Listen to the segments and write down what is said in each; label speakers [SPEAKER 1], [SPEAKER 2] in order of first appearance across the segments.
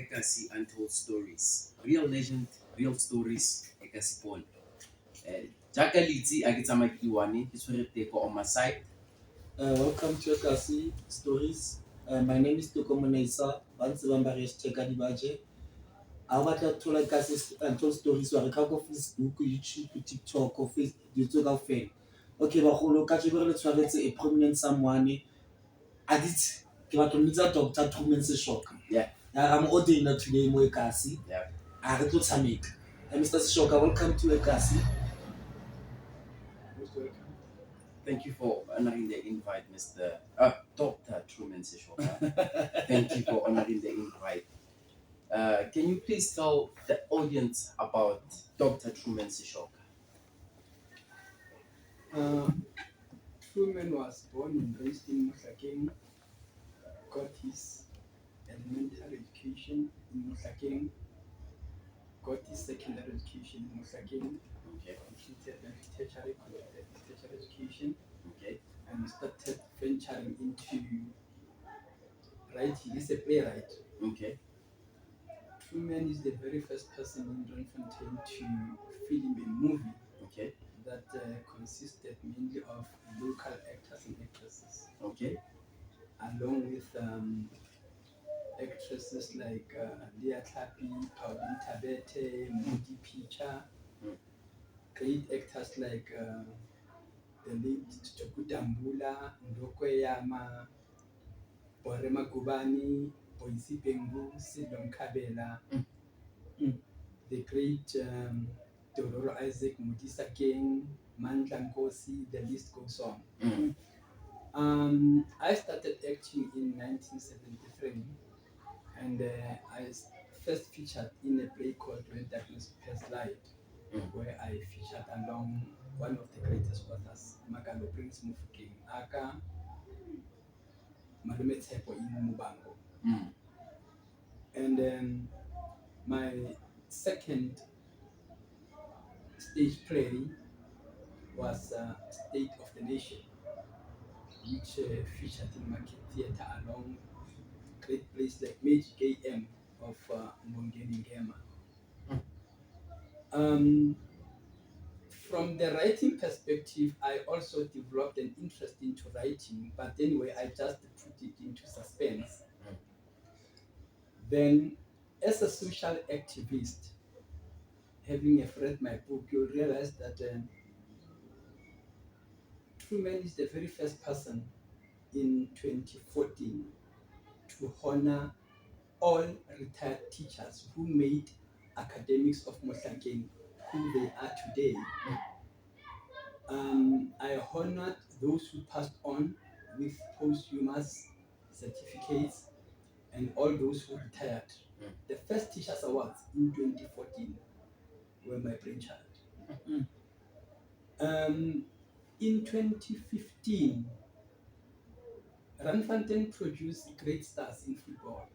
[SPEAKER 1] Ekasi Untold Stories. Real legend, real stories, Ekasi Paul. Jaka litsi a ke tsamaya ke one ke tshwere teko on my side.
[SPEAKER 2] Welcome to Ekasi Stories. My name is Tokomonesa. Once I'm check out the budget. I want to tell Ekasi Untold Stories. So I can go Facebook, YouTube, TikTok, or Facebook, YouTube, or Facebook. Okay, but hold on. Catch you a prominent someone. I did. Ke batla ho bitsa Dr. Trueman Seshoka.
[SPEAKER 1] Yeah.
[SPEAKER 2] I'm ordaining today mo Ekasi.
[SPEAKER 1] Yeah.
[SPEAKER 2] A re tlo tshameka. Mr. Seshoka, welcome to Ekasi.
[SPEAKER 3] Most welcome.
[SPEAKER 1] Thank you for honoring the invite, Mr. Dr. Truman Seshoka. Thank you for honoring the invite. Can you please tell the audience about Dr. Truman Seshoka?
[SPEAKER 3] Trueman was born and raised in Musakeng, got his elementary education in Musakeng, got his secondary education in Musakeng,
[SPEAKER 1] Okay.
[SPEAKER 3] completed his tertiary education,
[SPEAKER 1] Okay.
[SPEAKER 3] and started venturing into writing. He's a playwright.
[SPEAKER 1] Okay.
[SPEAKER 3] Trueman is the very first person in Bloemfontein to film a movie
[SPEAKER 1] Okay.
[SPEAKER 3] that consisted mainly of local actors and actresses,
[SPEAKER 1] Okay.
[SPEAKER 3] along with actresses like Leah Tlapi, Pauline Tabete, Moody Picha, great actors like the late Tokutambula, Ndokweyama, Borema Gubani, Boisi Pengu, Sidon Kabela, the great Dororo Isaac Mudisa King, Mandla Nkosi, the list goes on. I started acting in 1973, and I first featured in a play called When Darkness Has Light, where I featured along one of the greatest authors, Magalo Prince Mufukeng Aka, Malume Tsepo in Mubango. And then my second stage play was State of the Nation, which featured in Market Theatre along great plays like Magic AM of Mongeni Ngema. From the writing perspective, I also developed an interest into writing, but anyway, I just put it into suspense. Then, as a social activist, having read my book, you'll realize that Truman is the very first person in 2014 to honor all retired teachers who made academics of Mohlakeng who they are today. I honored those who passed on with posthumous certificates and all those who retired. The first Teachers Awards in 2014 were my brainchild. In 2015, Randfontein produced great stars in football,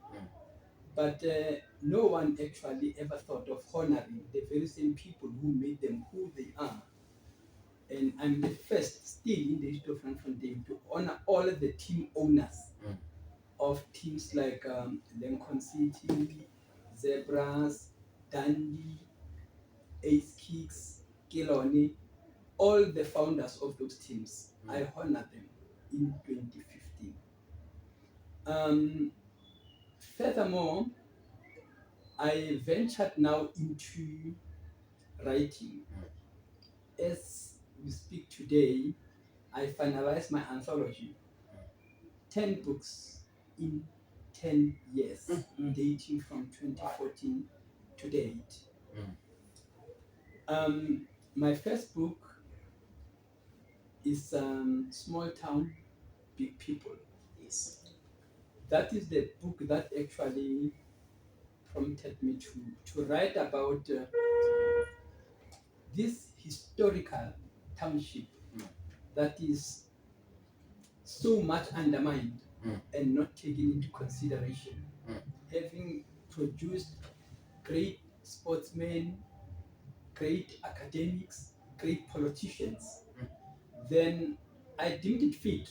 [SPEAKER 3] but no one actually ever thought of honoring the very same people who made them who they are. And I'm the first still in the history of Randfontein to honor all the team owners of teams like Lincoln City, Zebras, Dundee, Ace Kicks, Kiloni, all the founders of those teams. I honor them in 2015. Furthermore, I ventured now into writing. As we speak today, I finalized my anthology, 10 books in 10 years, dating from 2014 to date. My first book is Small Town, Big People.
[SPEAKER 1] Yes.
[SPEAKER 3] That is the book that actually prompted me to write about this historical township that is so much undermined and not taken into consideration. Having produced great sportsmen, great academics, great politicians, then I deemed it fit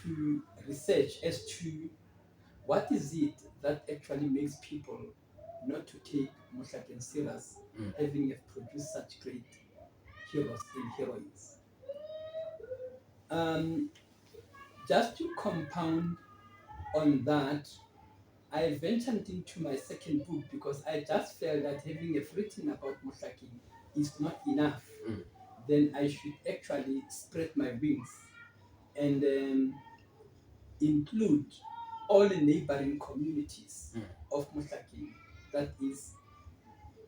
[SPEAKER 3] to research as to what is it that actually makes people not to take Mohlaken serious, having produced such great heroes and heroines? Just to compound on that, I ventured into my second book because I just felt that having written about Mohlaken is not enough. Then I should actually spread my wings and include all the neighboring communities of Mohlaken, that is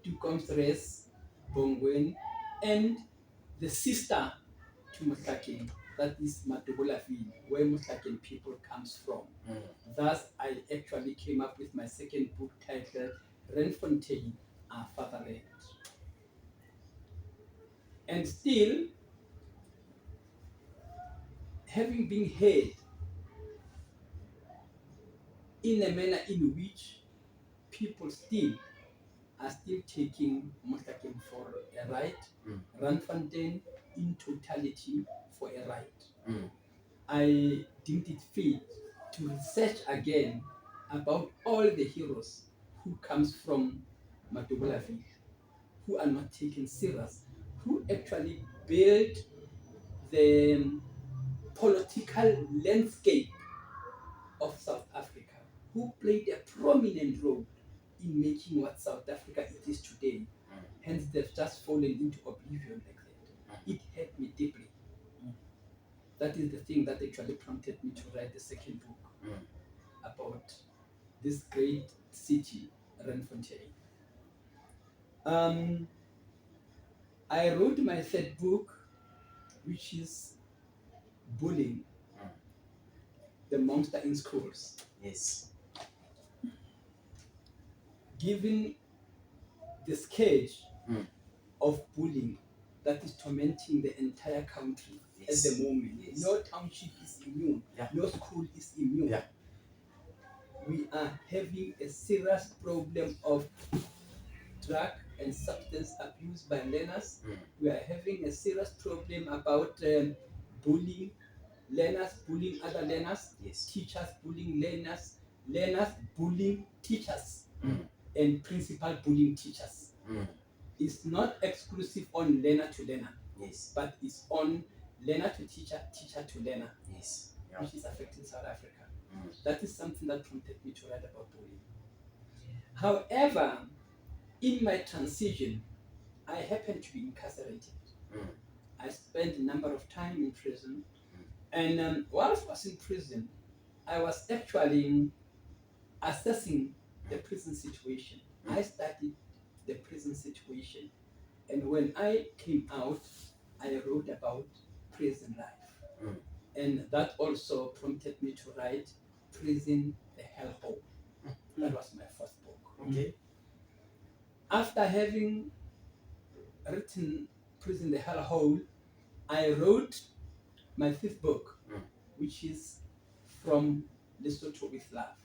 [SPEAKER 3] Tukomsres, Bongwen, and the sister to Mohlaken, that is Matobolaville, where Mohlaken people comes from. Thus, I actually came up with my second book titled Renfontaine, Our Fatherland. And still, having been heard in a manner in which people still are still taking Mohlaken for a right, Randfontein in totality for a right. I deemed it fit to research again about all the heroes who comes from Matobolaville, who are not taken serious, who actually built the political landscape of South Africa, who played a prominent role in making what South Africa it is today. Hence, they've just fallen into oblivion like that. It hurt me deeply. That is the thing that actually prompted me to write the second book about this great city, Renfontaine. I wrote my third book, which is Bullying, the Monster in Schools.
[SPEAKER 1] Yes.
[SPEAKER 3] Given the scourge of bullying that is tormenting the entire country at the moment. No township is immune, no school is immune. We are having a serious problem of drug and substance abuse by learners. We are having a serious problem about bullying learners, bullying other learners, teachers bullying learners, learners bullying teachers, and principal bullying teachers. It's not exclusive on learner to learner, but it's on learner to teacher, teacher to learner, which is affecting South Africa. That is something that prompted me to write about bullying. However, in my transition, I happened to be incarcerated. I spent a number of time in prison, and whilst I was in prison, I was actually assessing the prison situation. I studied the prison situation, and when I came out, I wrote about prison life. And that also prompted me to write Prison the Hellhole. That was my first book.
[SPEAKER 1] Okay.
[SPEAKER 3] After having written Prison the Hellhole, I wrote my fifth book, which is From Lesotho with Love.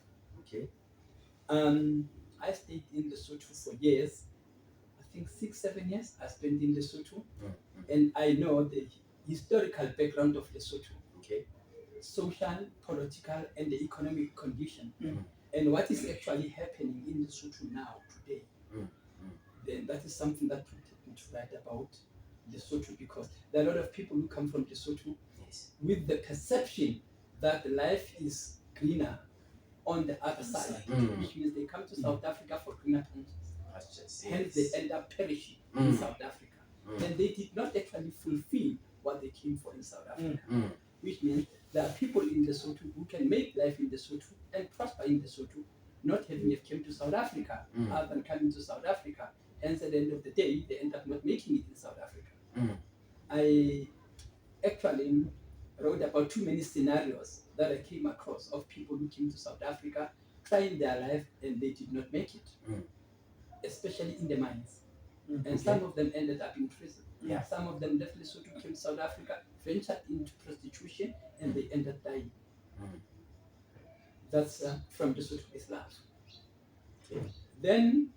[SPEAKER 1] Okay.
[SPEAKER 3] I stayed in Lesotho for years. I think 6-7 years I spent in Lesotho, and I know the historical background of Lesotho.
[SPEAKER 1] Okay.
[SPEAKER 3] Social, political, and the economic condition, and what is actually happening in Lesotho now today. Then that is something that prompted me to write about Lesotho, because there are a lot of people who come from Lesotho with the perception that life is greener on the other side, which means they come to South Africa for greener pastures. Hence, they end up perishing in South Africa. And they did not actually fulfill what they came for in South Africa, which means there are people in Lesotho who can make life in Lesotho and prosper in Lesotho, not having come to South Africa, other than coming to South Africa. Hence, at the end of the day, they end up not making it in South Africa. I actually wrote about too many scenarios that I came across of people who came to South Africa trying their life and they did not make it, especially in the mines. And some of them ended up in prison. Some of them left Lesotho, came to South Africa, ventured into prostitution, and they ended up dying. That's From Lesotho with Love. Then,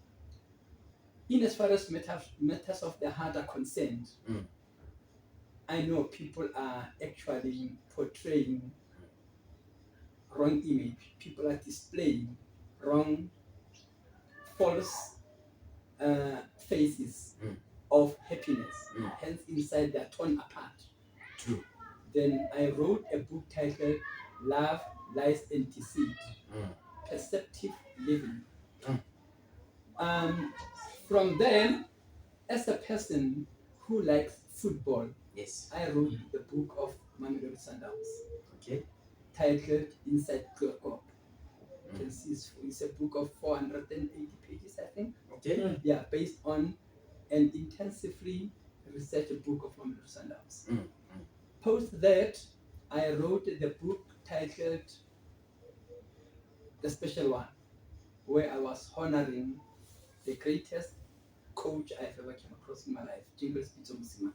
[SPEAKER 3] in as far as matters of the heart are concerned, I know people are actually portraying wrong image. People are displaying wrong, false faces of happiness. Hence, inside they're torn apart.
[SPEAKER 1] True.
[SPEAKER 3] Then I wrote a book titled Love, Lies, and Deceit, Perceptive Living. From then, as a person who likes football,
[SPEAKER 1] Yes.
[SPEAKER 3] I wrote the book of Mamelodi Sundowns,
[SPEAKER 1] Okay.
[SPEAKER 3] titled Inside Trueman. You can see it's a book of 480 pages, I think.
[SPEAKER 1] Okay.
[SPEAKER 3] Yeah, based on an intensively researched book of Mamelodi Sundowns. Post that, I wrote the book titled The Special One, where I was honoring the greatest coach I've ever came across in my life, Jingle Spitzo Musima.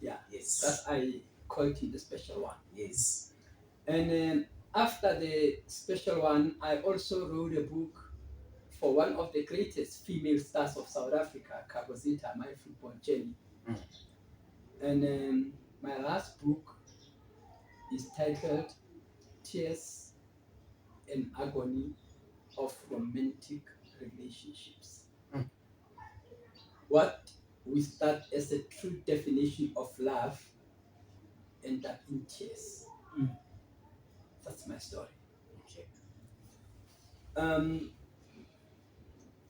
[SPEAKER 3] Yeah,
[SPEAKER 1] Yes.
[SPEAKER 3] that I called him the Special One.
[SPEAKER 1] Yes.
[SPEAKER 3] And then after the Special One, I also wrote a book for one of the greatest female stars of South Africa, Kabozita, My Football Journey. And then my last book is titled Tears and Agony of Romantic Relationships. What we start as a true definition of love end up in tears. That's my story.
[SPEAKER 1] Okay.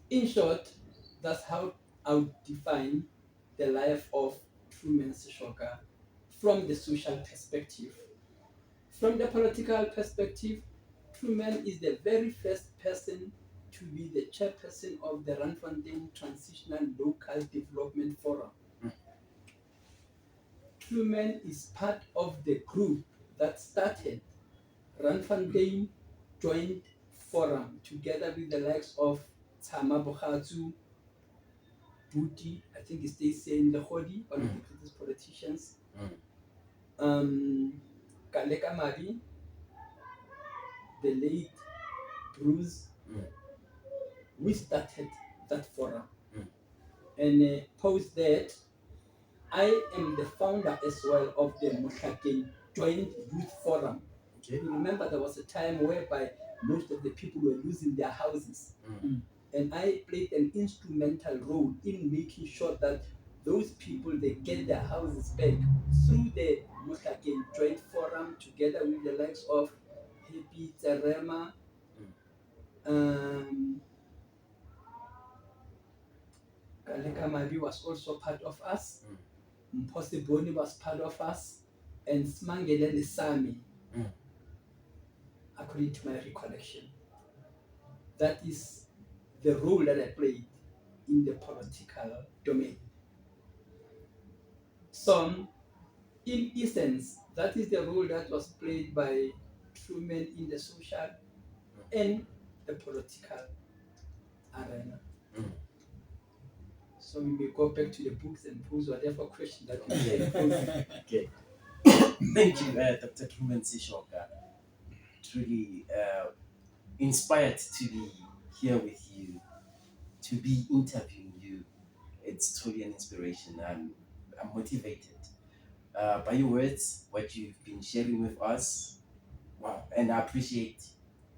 [SPEAKER 3] In short, that's how I would define the life of Trueman Seshoka from the social perspective. From the political perspective, Trueman is the very first person to be the chairperson of the Randfontein Transitional Local Development Forum. Trueman is part of the group that started Randfontein Joint Forum together with the likes of Tama Bogatsu, Buti, I think he stays in the Hodi, one of the greatest politicians. Kaleka Mabi, the late Bruce. We started that forum. And post that, I am the founder as well of the Motlakeng Joint Youth Forum.
[SPEAKER 1] Okay.
[SPEAKER 3] You remember there was a time whereby most of the people were losing their houses. And I played an instrumental role in making sure that those people, they get their houses back through the Motlakeng Joint Forum together with the likes of Happy Terema, Kaleka Mabi was also part of us. Mposi Boni was part of us. And Smangele Lesami, according to my recollection. That is the role that I played in the political domain. So, in essence, that is the role that was played by Trueman in the social and the political arena. So we may go back to the books and pose whatever question that you can.
[SPEAKER 1] Okay. Thank you, Dr. Trueman Seshoka. Truly inspired to be here with you, to be interviewing you. It's truly an inspiration. I'm motivated by your words, what you've been sharing with us. Wow, and I appreciate,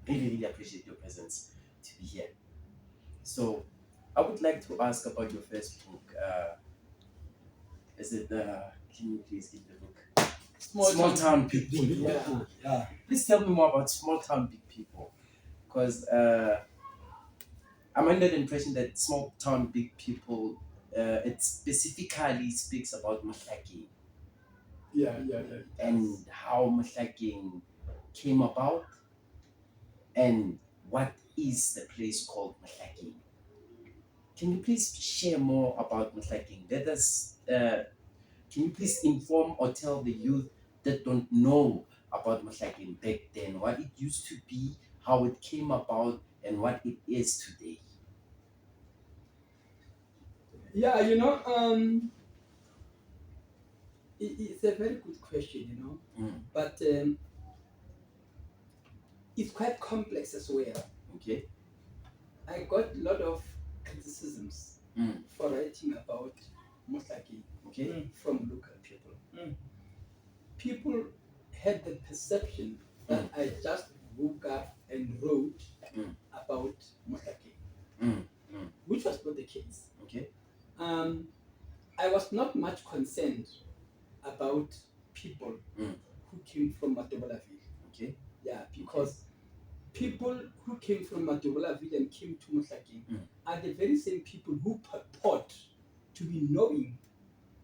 [SPEAKER 1] really appreciate your presence to be here. So, I would like to ask about your first book. Is it? Can you please give the book? Small Town Big People.
[SPEAKER 2] Yeah.
[SPEAKER 1] Please tell me more about Small Town Big People, because I'm under the impression that Small Town Big People, it specifically speaks about Motlakeng
[SPEAKER 3] Yeah.
[SPEAKER 1] and how Motlakeng came about, and what is the place called Motlakeng. Can you please share more about Motlakeng? Let us. Can you please inform or tell the youth that don't know about Motlakeng back then, what it used to be, how it came about, and what it is today?
[SPEAKER 3] Yeah, it's a very good question, but it's quite complex as well.
[SPEAKER 1] Okay.
[SPEAKER 3] I got a lot of criticisms for writing about Motlakeng from local people. People had the perception that I just wrote I was not much concerned about people who came from Matobolaville.
[SPEAKER 1] Okay.
[SPEAKER 3] Yeah, because people who came from Matobolaville and came to Mohlakeng are the very same people who purport to be knowing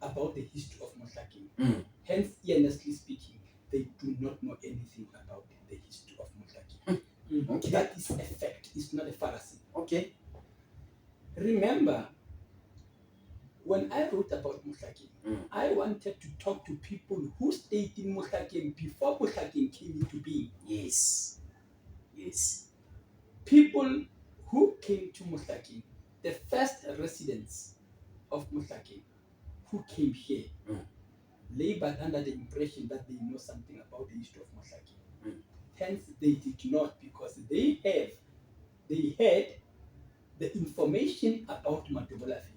[SPEAKER 3] about the history of Mohlakeng. Hence, honestly speaking, they do not know anything about the history of Mohlakeng.
[SPEAKER 1] Okay.
[SPEAKER 3] That is a fact. It's not a fallacy.
[SPEAKER 1] Okay.
[SPEAKER 3] Remember, when I wrote about Mohlakeng, I wanted to talk to people who stayed in Mohlakeng before Mohlakeng came into being.
[SPEAKER 1] Yes. Yes.
[SPEAKER 3] People who came to Mohlakeng, the first residents of Mohlakeng who came here, labored under the impression that they know something about the history of Mohlakeng. Hence, they did not, because they had the information about Matobolaville.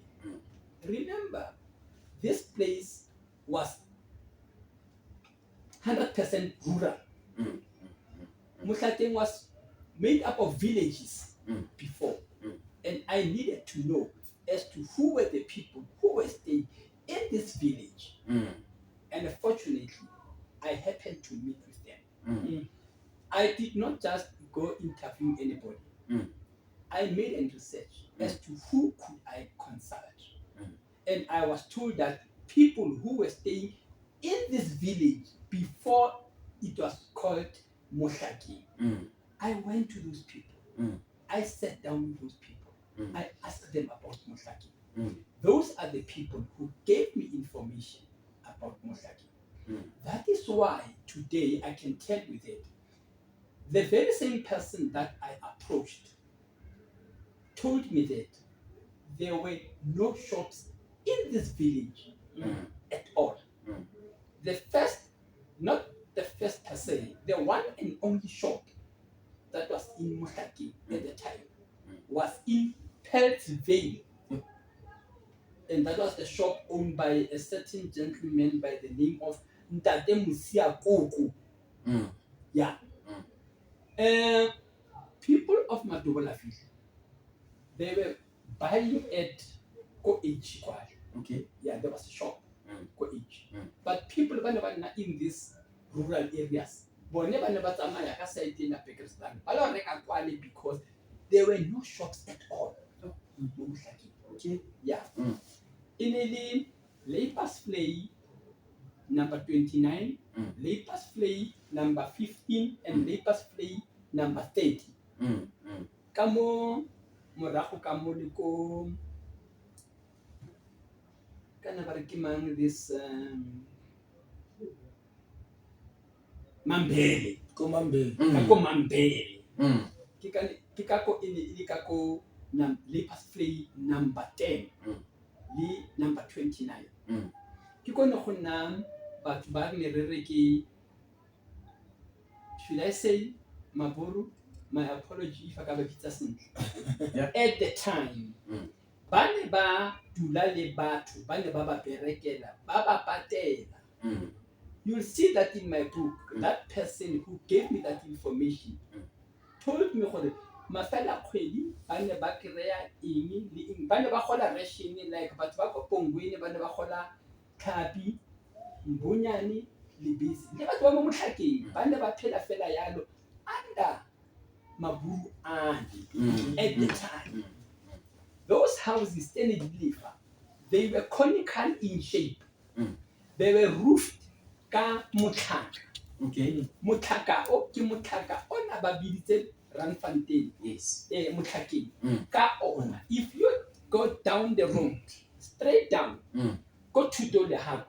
[SPEAKER 3] Remember, this place was 100% rural. Mohlakeng was made up of villages before, and I needed to know as to who were the people who were staying in this village. And fortunately, I happened to meet with them. I did not just go interview anybody. I made a research as to who could I consult. And I was told that people who were staying in this village before it was called Mohlakeng. I went to those people. I sat down with those people. I asked them about Mohlakeng. Those are the people who gave me information about Mohlakeng. That is why today I can tell you that the very same person that I approached told me that there were no shops in this village at all. The first, not the first per se, the one and only shop that was in Mohlakeng at the time was in Peltsville. And that was the shop owned by a certain gentleman by the name of Ntate Musia Koko. Yeah. People of Matobolaville, they were buying at Ko H.
[SPEAKER 1] Okay.
[SPEAKER 3] Yeah, there was a shop, Ko H. But people in these rural areas, because there were no shops at all.
[SPEAKER 1] Okay.
[SPEAKER 3] Yeah. In Lapers Flay number 29, Lapers Flay number 15, and Lapers Flay number 30. Kamo morago kamo le ko kana ba re ke mang this Mambele.
[SPEAKER 2] Ko Mambele.
[SPEAKER 3] Kako Mambele. Ke kako ile kako Lapers Flay number 10 le number 29. Ke kone go nna batho ba ne re ke, should I say Maburu? My apology if I got a sentle. At the time, ba ne ba dula le batho, ba ne ba ba berekela, ba ba patela. You'll see that in my book. That person who gave me that information told me gore mafela kgwedi ba ne ba kry-a eng le eng, ba ne ba gola ration, like batho ba ko Pongwene ba ne ba gola tlhapi, mbonyane le bese, le batho ba mo Mohlakeng ba ne ba phela fela yalo under Maburu at the time. Those houses, they were conical in shape. They were roofed ka motlhaka.
[SPEAKER 1] Okay.
[SPEAKER 3] Motlhaka o ke motlhaka ona ba biditse Randfontein.
[SPEAKER 1] Yes.
[SPEAKER 3] Motlhakeng ka ona. If you go down the road, straight down, go Thuto le Hapo.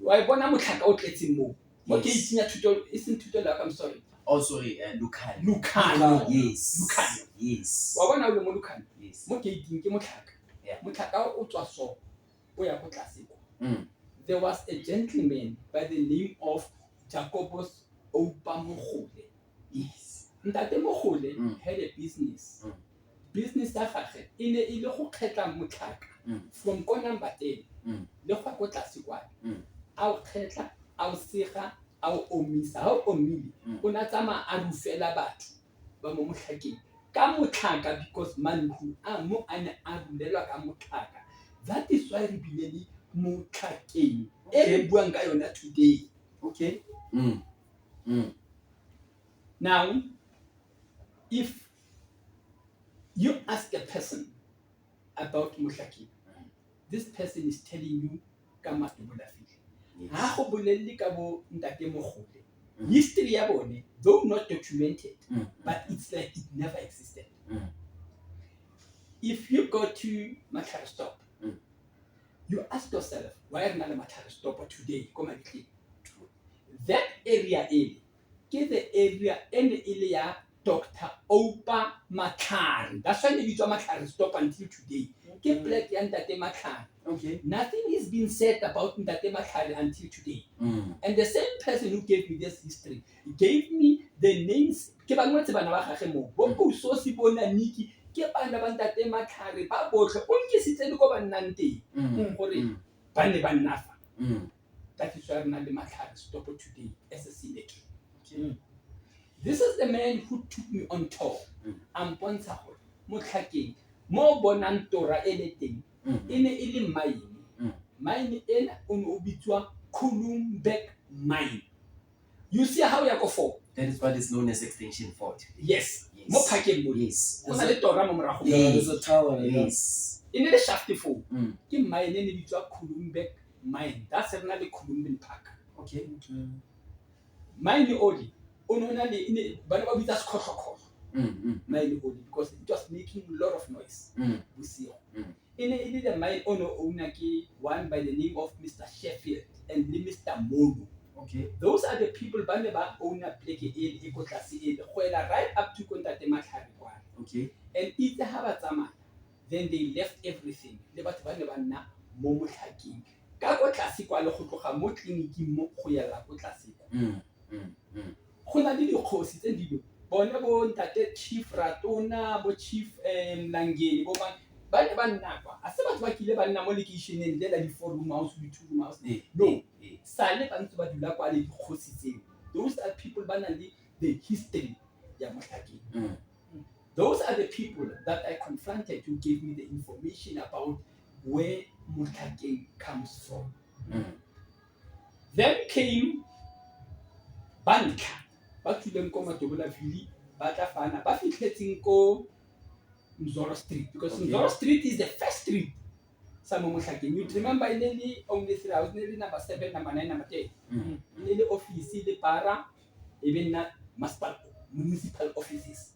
[SPEAKER 3] Wa bona motlhaka o tletseng mo. Okay, itsenya Thuto, isn't Thuto le Hapo, I'm sorry.
[SPEAKER 1] Oh, sorry, Lukano.
[SPEAKER 3] Lukano.
[SPEAKER 1] Yes.
[SPEAKER 3] Lukano.
[SPEAKER 1] Yes.
[SPEAKER 3] Wa bona o le mo Lukano.
[SPEAKER 1] Yes.
[SPEAKER 3] Mo gating ke motlhaka.
[SPEAKER 1] Yeah.
[SPEAKER 3] Motlhaka o tswa so o ya go tlase ko. There was a gentleman by the name of Jacobus Opamogole. Yes. Ntate Mogole had a business. Business ya gagwe e ne ile go kgetla motlhaka from ko number 10 le go go tlase kwa. A o kgetla, a o sega, a o omisa, a o omile. O na tsama a rufela batho ba mo Mohlakeng ka motlhaka, because mantlu a mo a ne a rulelwa ka motlhaka. That is why re bile le Motlhakeng e
[SPEAKER 1] Okay.
[SPEAKER 3] re buang ka yona today.
[SPEAKER 1] Okay.
[SPEAKER 3] Now, if you ask a person about Motlhakeng, this person is telling you ka Matobolafihle. Ha
[SPEAKER 1] Yes.
[SPEAKER 3] go bolelle ka bo Ntate Mogole. History ya bone, though not documented, but it's like it never existed. If you go to Matlhare Stop, you ask yourself, why are not Matlhare Stop today? Come and click. That area is the area and area Dr. Opa Matlhare. That's why they use Matlhare Stop until today. Ke black and Ntate Matlhare.
[SPEAKER 1] Okay.
[SPEAKER 3] Nothing is being said about Ntate Matlhare until today. And the same person who gave me this history gave me the names. Ke bangwe tse bana ba gage mo. Bo so si bona Niki ke bana ba Ntate Matlhare ba botlhe o nkisitse le go ba nnang teng. Gore ba ne ba nnafa. That is why I'm not the Matlhare Stop today as a senator. This is the man who took me on tour. I'm bontsha gore Motlhakeng mo bonang tora e le teng e ne e le mine. Mine ena o ne o bitswa Kulumbeck mine. You see how ya go for?
[SPEAKER 1] That is what is known as extension 40.
[SPEAKER 3] Yes. Mo phakeng mo.
[SPEAKER 1] Yes.
[SPEAKER 3] Go na le tora mo morago.
[SPEAKER 2] There's a tower.
[SPEAKER 1] Yes.
[SPEAKER 3] E ne le shaft 4. Ke mine e ne bitswa Kulumbeck mine. That's rena le Kulumbeck Park.
[SPEAKER 1] Okay.
[SPEAKER 3] Mine oli o ne na le bana ba bitsa sekhotlokgolo. Mine oli because it was making a lot of noise. Bosigo. In the mine owner one by the name of Mr. Sheffield and Mr. Mono.
[SPEAKER 1] Okay.
[SPEAKER 3] Those are the people bane ba owner pleke e ko tlase e right up to Ntate Matlhare kwana.
[SPEAKER 1] Okay.
[SPEAKER 3] And itse ha ba tsamaya, then they left everything. Le batho bane ba nna mo Motlhakeng. Ka go tlase kwa le go tloga mo tleliniking mo go yela go tlase. Go na le dikgosi tse di bone bo Ntate Chief Ratona bo Chief Mlangeni bo ba ne ba nna kwa a se batho ba kile ba nna mo lekeisheneng le la di 4 room house le 2 room house. No, sale ba ntse ba dula kwa le dikgosi tseo. Those are people ba na le the history ya Motlhakeng. Those are the people that I confronted who gave me the information about where Motlhakeng comes from. Then came Banka ba tswileng ko Matobolafihle ba tla fana ba fitlhetseng ko Mzolo Street because Mzolo Street is the first street. Some Motlhakeng. You remember in only 3 hours, nearly number 7, number 9, number 10. In the office, the para, even not municipal offices.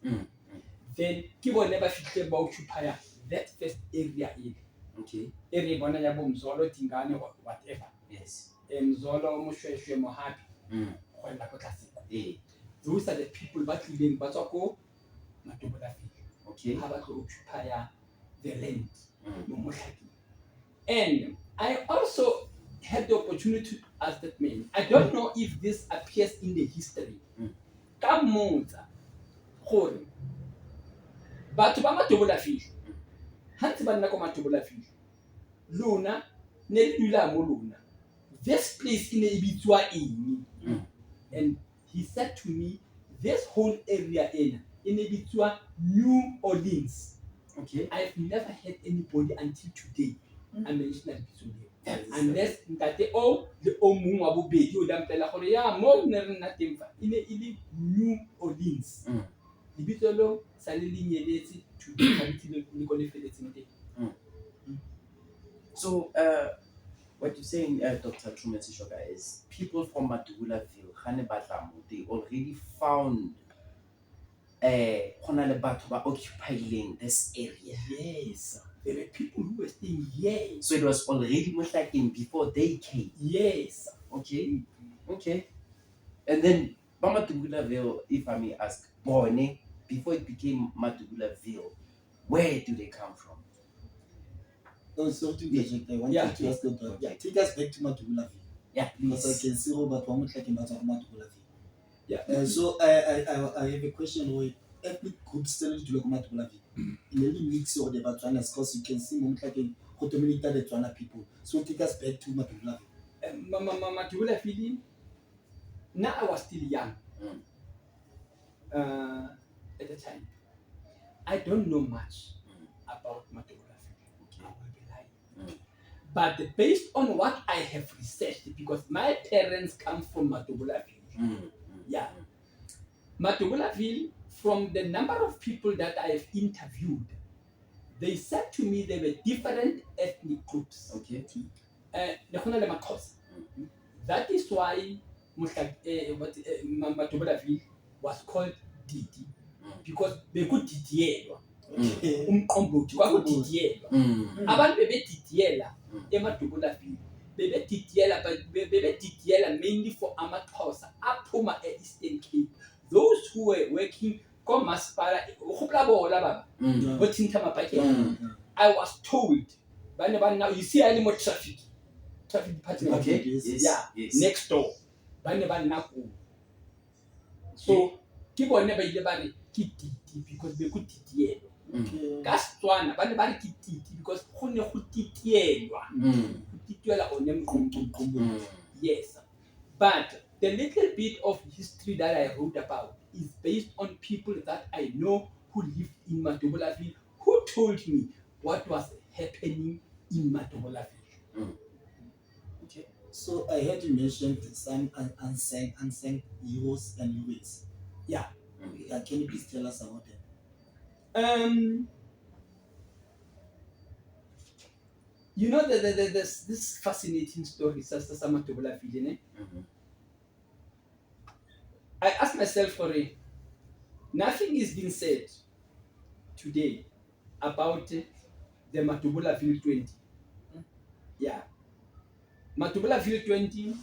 [SPEAKER 3] Then Kibo never fitted about occupy that first area in.
[SPEAKER 1] Okay.
[SPEAKER 3] Area bona ya bo Mzolo Tingane or whatever.
[SPEAKER 1] Yes.
[SPEAKER 3] Mzolo Moshweshwe Mohapi. Those are the people that live in Batsako, Matobolafihle.
[SPEAKER 1] Okay.
[SPEAKER 3] How about to occupy the land? And I also had the opportunity to ask that man. I don't know if this appears in the history. Kamonza, gore batho ba Matobolafihle ha ntse ba nna ko Matobolafihle lona ne le dula mo lona. This place in e bitswa eng? And he said to me, this whole area in e bitswa New Orleans.
[SPEAKER 1] Okay.
[SPEAKER 3] I've never heard anybody until today I mentioned that unless Ntate O le o mong wa bobedi o dampela gore ya mo ne re nna teng fa ine ile New Orleans. Lebitso lo sa le lenyeletse today ga ntse le go le feletseng teng.
[SPEAKER 1] So what you're saying, Dr. Trueman Seshoka, is people from Matobolafihle, they already found occupying this area.
[SPEAKER 3] Yes, there were people who were staying here.
[SPEAKER 1] So it was already Motlhakeng before they came.
[SPEAKER 3] Yes.
[SPEAKER 1] Okay. Okay. And then Matobolafihle, if I may ask, Bone, before it became Matobolafihle, where do they come from?
[SPEAKER 2] Oh, sorry to interject. I wanted to ask about take us back to Matobolafihle.
[SPEAKER 1] Yeah,
[SPEAKER 2] because I can see about Motlhakeng but Matobolafihle.
[SPEAKER 3] Yeah.
[SPEAKER 2] So I have a question where ethnic groups still do Matobolafihle. In a mix of the Batswanas, because you can see Motlhakeng dominate the Tswana people. So take us back to Matobolafihle.
[SPEAKER 3] Matobolafihle. Now I was still young. At the time, I don't know much about Matobolafihle. I will be lying. But based on what I have researched, because my parents come from Matobulaville. Yeah. Matobulaville, from the number of people that I have interviewed, they said to me there were different ethnic groups.
[SPEAKER 1] Okay.
[SPEAKER 3] Lekgona le Maxhosa. That is why Matobulaville was called Didi, because bekudidiyelwa umqombothi kwakudidiyelwa abantu bebedidiyela eMatobulaville bebedidiyela mainly for amaXhosa aphuma e-Eastern Cape, those who were working komasipala ukgopla bola baba go thinta mabakeng. I was told now you see any more traffic department.
[SPEAKER 1] Okay.
[SPEAKER 3] Next door so ke bone ba ile ba re ke titi because be go titielwa ka Setswana ba ne ba re ke titi because go ne go titielwa go titielwa one mqombo. Yes, but the little bit of history that I wrote about is based on people that I know who lived in Matobulaville, who told me what was happening in Matobulaville.
[SPEAKER 2] Okay. So I heard you mention some unsung heroes and heroines.
[SPEAKER 3] Yeah.
[SPEAKER 2] Can you please tell us about them?
[SPEAKER 3] You know this fascinating story, Sister Matobulaville. I asked myself for it. Nothing is being said today about the Matobulaville 20. Yeah. Matobulaville 20,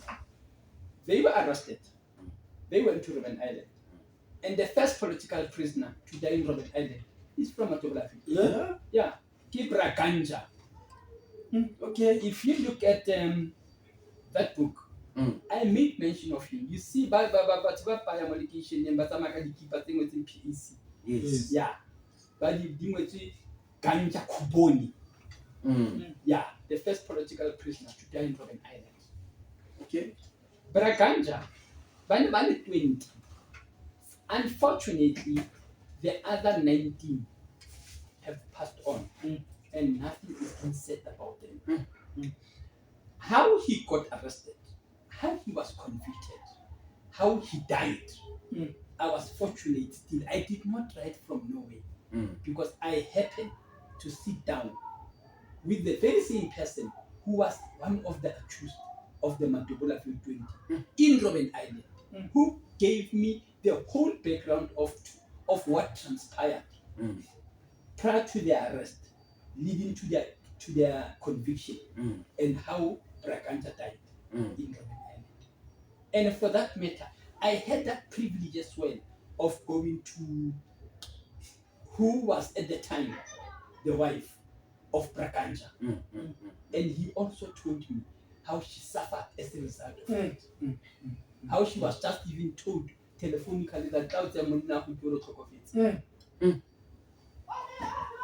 [SPEAKER 3] they were arrested. They went to Robben Island. And the first political prisoner to die in Robben Island is from Matobulaville.
[SPEAKER 2] Yeah.
[SPEAKER 3] Yeah. Kibra Ganja.
[SPEAKER 1] Okay.
[SPEAKER 3] If you look at that book, I made mention of him. You see, ba medication and in PEC.
[SPEAKER 1] Yes.
[SPEAKER 3] Yeah. But you Ganja Kuboni. Yeah, the first political prisoner to die in Robben Island.
[SPEAKER 1] Okay.
[SPEAKER 3] Braganja, by 20. Unfortunately, the other 19 have passed on, and nothing is being said about them. How he got arrested, how he was convicted, how he died. I was fortunate still. I did not write from Norway because I happened to sit down with the very same person who was one of the accused of the Matobulaville 20 in Robben Island, who gave me the whole background of what transpired prior to their arrest, leading to their conviction, and how Braganja died in Robben Island. And for that matter, I had that privilege as well of going to who was at the time the wife of Braganja. And he also told me how she suffered as a result of it. How she was just even told telephonically that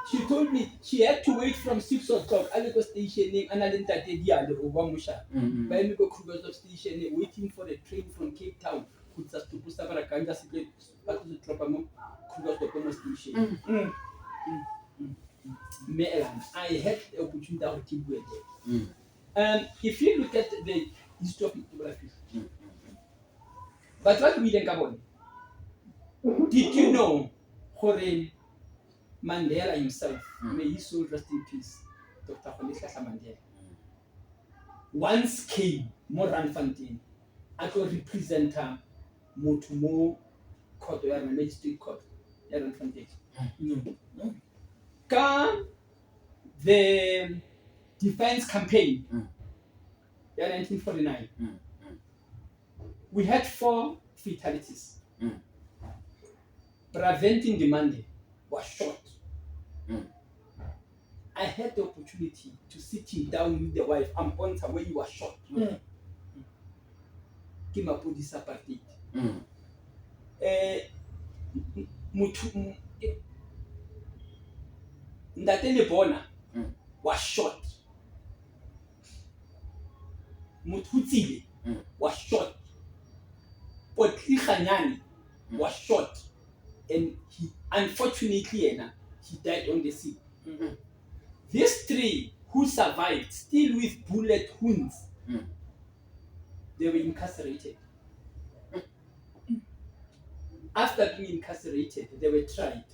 [SPEAKER 3] she told me she had to wait from 6 o'clock at the station by go Krugersdorp station waiting for a train from Cape Town to Braganja station. I had the opportunity to go there. If you look at the history of Matobulaville, but what we think about, did you know Jorge Mandela himself, may his soul rest in peace, Dr. Kgonetlhahla Mandela, once came Moran Fontaine and to represent motho mo court ya magistrate court ya Randfontein. Ka the defense campaign ya 1949, we had 4 fatalities. Preventing Demande was shot. I had the opportunity to sit him down with the wife and point her where he was shot. Ke mapodisa apartheid. Ntate Lebona was shot. Muthutsile was shot. Potli Khanyani was shot. And he, unfortunately, he died on the scene. These 3 who survived, still with bullet wounds,
[SPEAKER 1] Mm.
[SPEAKER 3] they were incarcerated. After being incarcerated, they were tried.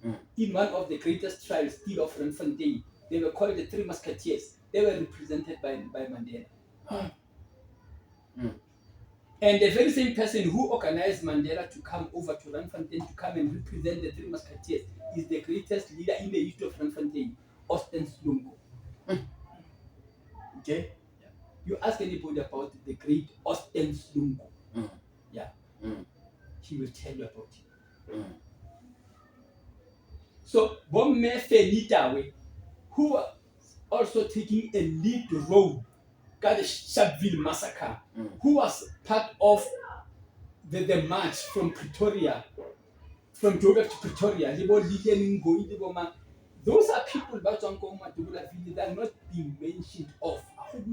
[SPEAKER 1] Mm.
[SPEAKER 3] In one of the greatest trials still of Randfontein, they were called the Three Musketeers. They were represented by Mandela.
[SPEAKER 1] Mm.
[SPEAKER 3] And the very same person who organized Mandela to come over to Randfontein to come and represent the Three Musketeers is the greatest leader in the history of Randfontein, Austin Slumbo.
[SPEAKER 1] Okay.
[SPEAKER 3] You ask anybody about the great Austin Slumbo,
[SPEAKER 1] Mm.
[SPEAKER 3] yeah,
[SPEAKER 1] Mm.
[SPEAKER 3] he will tell you about it.
[SPEAKER 1] Mm.
[SPEAKER 3] So Bomme Fenitawe, who are also taking a lead role, got the Sharpeville massacre, who was part of the march from Pretoria, from Joburg to Pretoria. Those are people that are not being mentioned of. Today,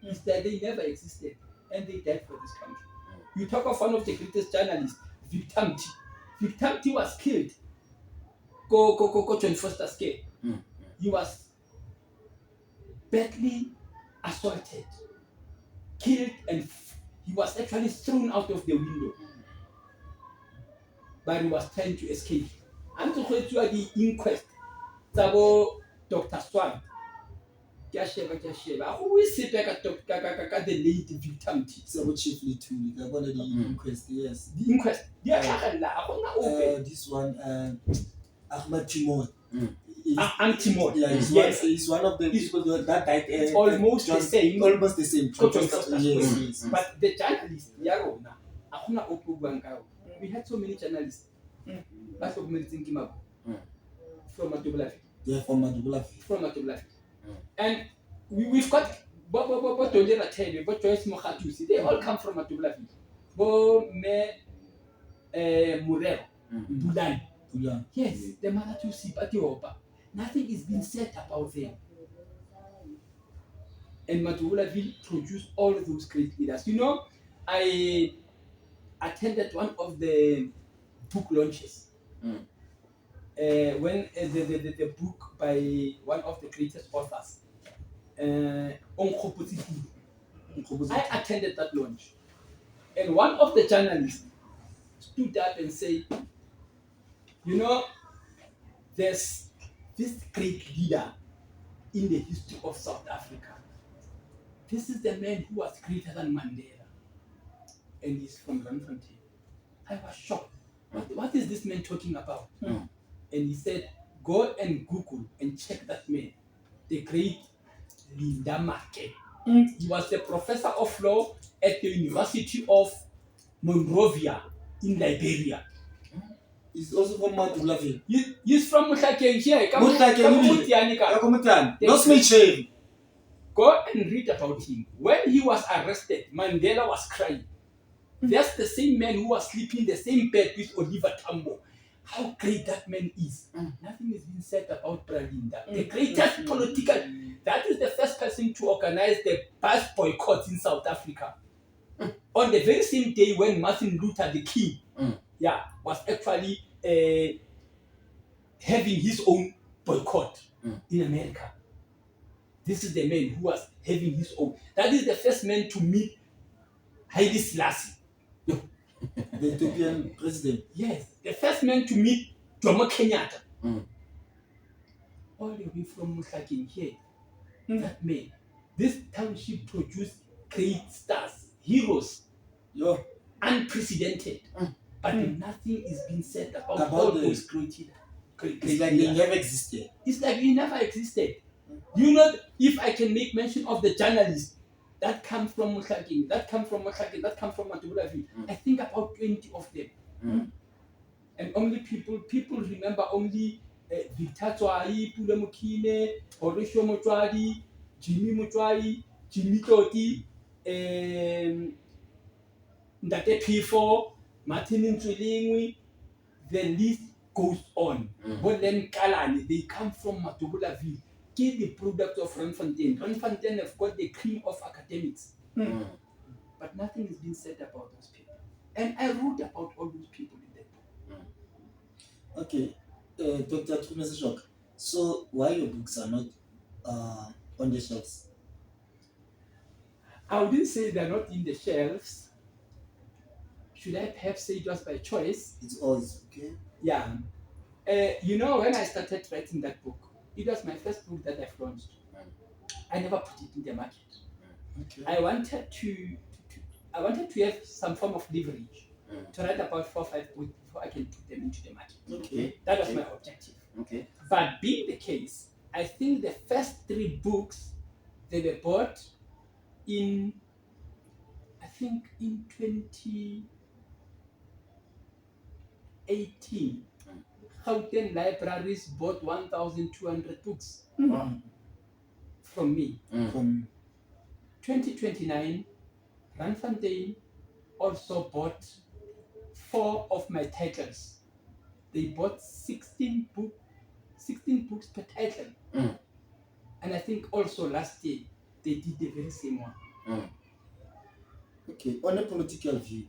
[SPEAKER 3] is that they never existed and they died for this country. You talk of one of the greatest journalists, Victor Mti. Victor Mti was killed. Go 21st scale. He was badly assaulted, killed, and he was actually thrown out of the window. But he was trying to escape. And to go to the inquest, Dr. Swan. Who is the late Victor Mti?
[SPEAKER 2] So chiefly to the inquest, yes.
[SPEAKER 3] The inquest.
[SPEAKER 2] This one, Ahmad Timon.
[SPEAKER 3] Antimon.
[SPEAKER 2] Yeah, he's one of the people that died.
[SPEAKER 3] Almost the same.
[SPEAKER 2] Almost the same. Yes.
[SPEAKER 3] But the journalist, we had so many journalists. That's what we think about. From Matubulafi.
[SPEAKER 2] Yeah, from Matubulafi.
[SPEAKER 3] From Matubulafi. And we've got but Joyce Mokhatusi. They all come from Matubulafi. Murel. Bulan. Yes, the Matatusi Patiopa. Nothing is being said about them. And Matubulafi produced all of those great leaders. You know, I attended one of the book launches. When the book by one of the greatest authors, I attended that launch. And one of the journalists stood up and said, you know, there's this great leader in the history of South Africa. This is the man who was greater than Mandela. And he's from Randfontein. I was shocked. What is this man talking about? And he said, go and Google and check that man, the great Linda Market. He was the professor of law at the University of Monrovia in Liberia.
[SPEAKER 2] He's also from Matubulafi.
[SPEAKER 3] He's from Mutlakeng here.
[SPEAKER 2] Not Smith.
[SPEAKER 3] Go and read about him. When he was arrested, Mandela was crying. That's the same man who was sleeping in the same bed with Oliver Tambo. How great that man is. Nothing is being said about Pralinda. The greatest political. That is the first person to organize the bus boycott in South Africa. On the very same day when Martin Luther the King, was actually having his own boycott in America. This is the man who was having his own. That is the first man to meet Haile Selassie.
[SPEAKER 2] The Ethiopian president.
[SPEAKER 3] Yes, the first man to meet Jomo Kenyatta. All the way from Mutlakeng here. That man. This township produced great stars, heroes, unprecedented. But nothing is being said about all those great
[SPEAKER 2] It's like they never existed.
[SPEAKER 3] It's like they never existed. You know, if I can make mention of the journalists that come from Mutlakeng, that come from Matubulafi, I think about 20 of them. And only people remember only Victor Tswai, Pule Mokine, Horatio Motswadi, Jimmy Motswadi, Jimmy Toti, Ndate P4, Martin Ntsulingwi, the list goes on. But then Kalani, they come from Matubulafi. Get the product of Randfontein. Randfontein have got the cream of academics. But nothing is being said about those people. And I wrote about all those people in that book.
[SPEAKER 2] Okay. Dr. Trueman Seshoka. So why your books are not on the shelves?
[SPEAKER 3] I wouldn't say they're not in the shelves. Should I perhaps say it was by choice?
[SPEAKER 2] It's always okay.
[SPEAKER 3] Yeah. When I started writing that book, it was my first book that I've launched. I never put it in the market.
[SPEAKER 2] Okay.
[SPEAKER 3] I wanted to have some form of leverage to write about 4 or 5 books before I can put them into the market.
[SPEAKER 2] Okay.
[SPEAKER 3] That was my objective.
[SPEAKER 1] Okay.
[SPEAKER 3] But being the case, I think the first 3 books they were bought in 2018. Gauteng libraries bought 1,200 books from me.
[SPEAKER 2] From
[SPEAKER 3] 2029, Randfontein also bought 4 of my titles. They bought 16 books per title. And I think also last year they did the very same one.
[SPEAKER 2] Okay, on a political view,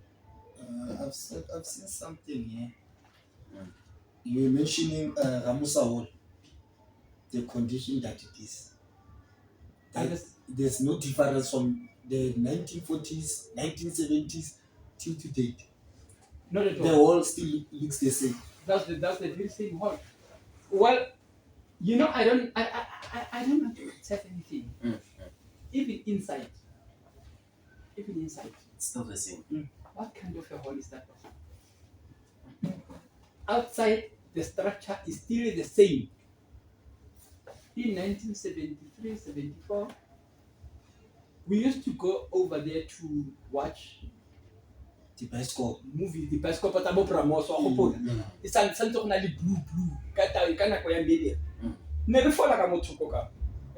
[SPEAKER 2] I've seen something here. You were mentioning Ramusa Hall, the condition that it is. There's no difference from the 1940s, 1970s till to date.
[SPEAKER 3] Not at all.
[SPEAKER 2] The wall still looks the same.
[SPEAKER 3] That's the very same hall. Well, I don't want to accept anything. Even inside,
[SPEAKER 1] It's still the same.
[SPEAKER 3] what kind of a hall is that? Outside, the structure is still the same. In 1973, 74, we used to go over there to watch
[SPEAKER 2] The bicycle.
[SPEAKER 3] movies, the bicycle tsa bo Bramoso wa gopola. E santse go na le blue ka nako ya media. Ne re fola ka mothoko ka.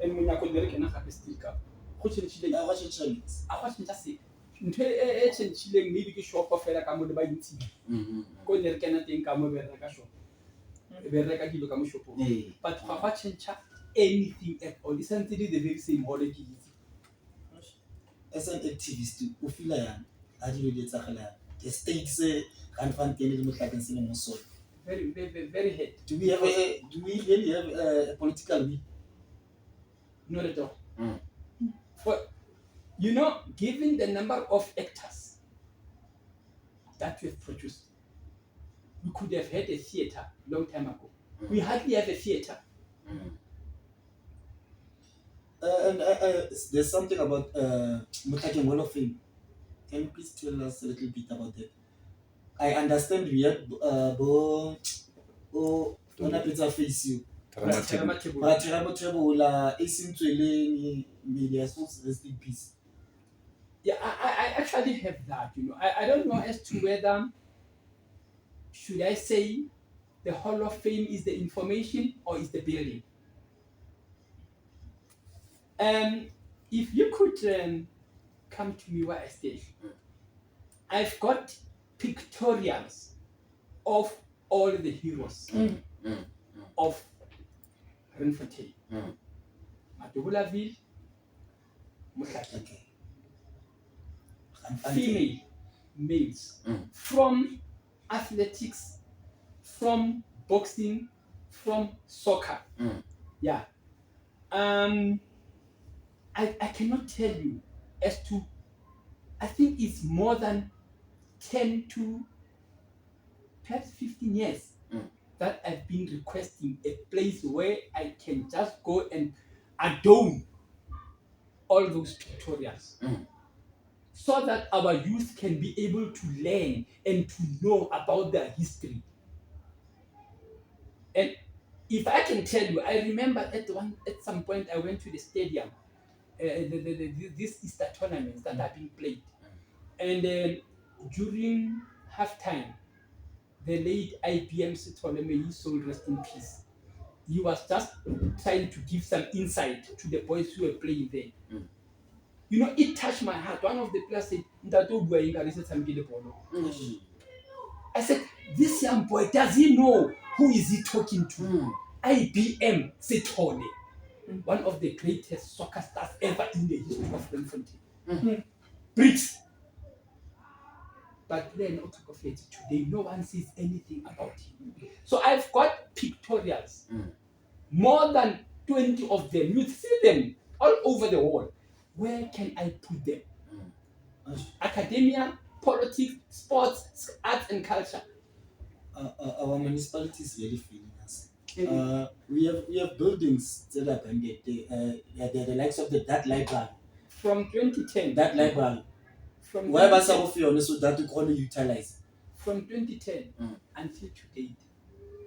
[SPEAKER 3] And monyako le re kena gape still ka. Go tshentshile
[SPEAKER 2] I watch it.
[SPEAKER 3] a go tshentsa se. Ntho e tshentshileng maybe ke shop fela ka mo le ba ntsi. Go ne re kena teng ka mo be re ka shop. Be re ka dilo ka mo shopong. But ga ba tshentsha anything at all. It's until the very same hall ke itse.
[SPEAKER 2] As an activist, you feel like the states Randfontein le Mohlakeng se le mosolo.
[SPEAKER 3] Very, very, very hard.
[SPEAKER 2] Do we really have a political will?
[SPEAKER 3] Not at all. But given the number of actors that we've produced, we could have had a theater long time ago. We hardly have a theater.
[SPEAKER 2] And there's something about Mohlakeng Hall of Fame. Can you please tell us a little bit about that? I understand we had Pizza face you. But media source rest in peace.
[SPEAKER 3] Yeah, I actually have that. I don't know as to whether should I say the Hall of Fame is the information or is the building. If you could come to me where I stay, I've got pictorials of all the heroes of Randfontein, Madobulaville, Mohlakeng, female, males, from athletics, from boxing, from soccer. Yeah. I cannot tell you as to, I think it's more than 10 to perhaps 15 years that I've been requesting a place where I can just go and adorn all those pictorials so that our youth can be able to learn and to know about their history. And if I can tell you, I remember at some point I went to the stadium, these Easter tournaments that are being played, and during halftime, the late IBM Ptolemy, soul rest in peace, he was just trying to give some insight to the boys who were playing there. It touched my heart. One of the players said, I said, this young boy, does he know who is he talking to? IBM Setole, one of the greatest soccer stars ever in the history of Randfontein. Bricks. But then today, no one says anything about him. So I've got pictorials,
[SPEAKER 1] Mm.
[SPEAKER 3] more than 20 of them. You see them all over the world. Where can I put them? Academia, politics, sports, arts and culture.
[SPEAKER 2] Our municipality is really failing us. We have buildings that are abandoned. The likes of that library.
[SPEAKER 3] From 2010.
[SPEAKER 2] That library.
[SPEAKER 3] From
[SPEAKER 2] Why was
[SPEAKER 3] 2010,
[SPEAKER 2] so that you can utilize?
[SPEAKER 3] from 2010 until to date,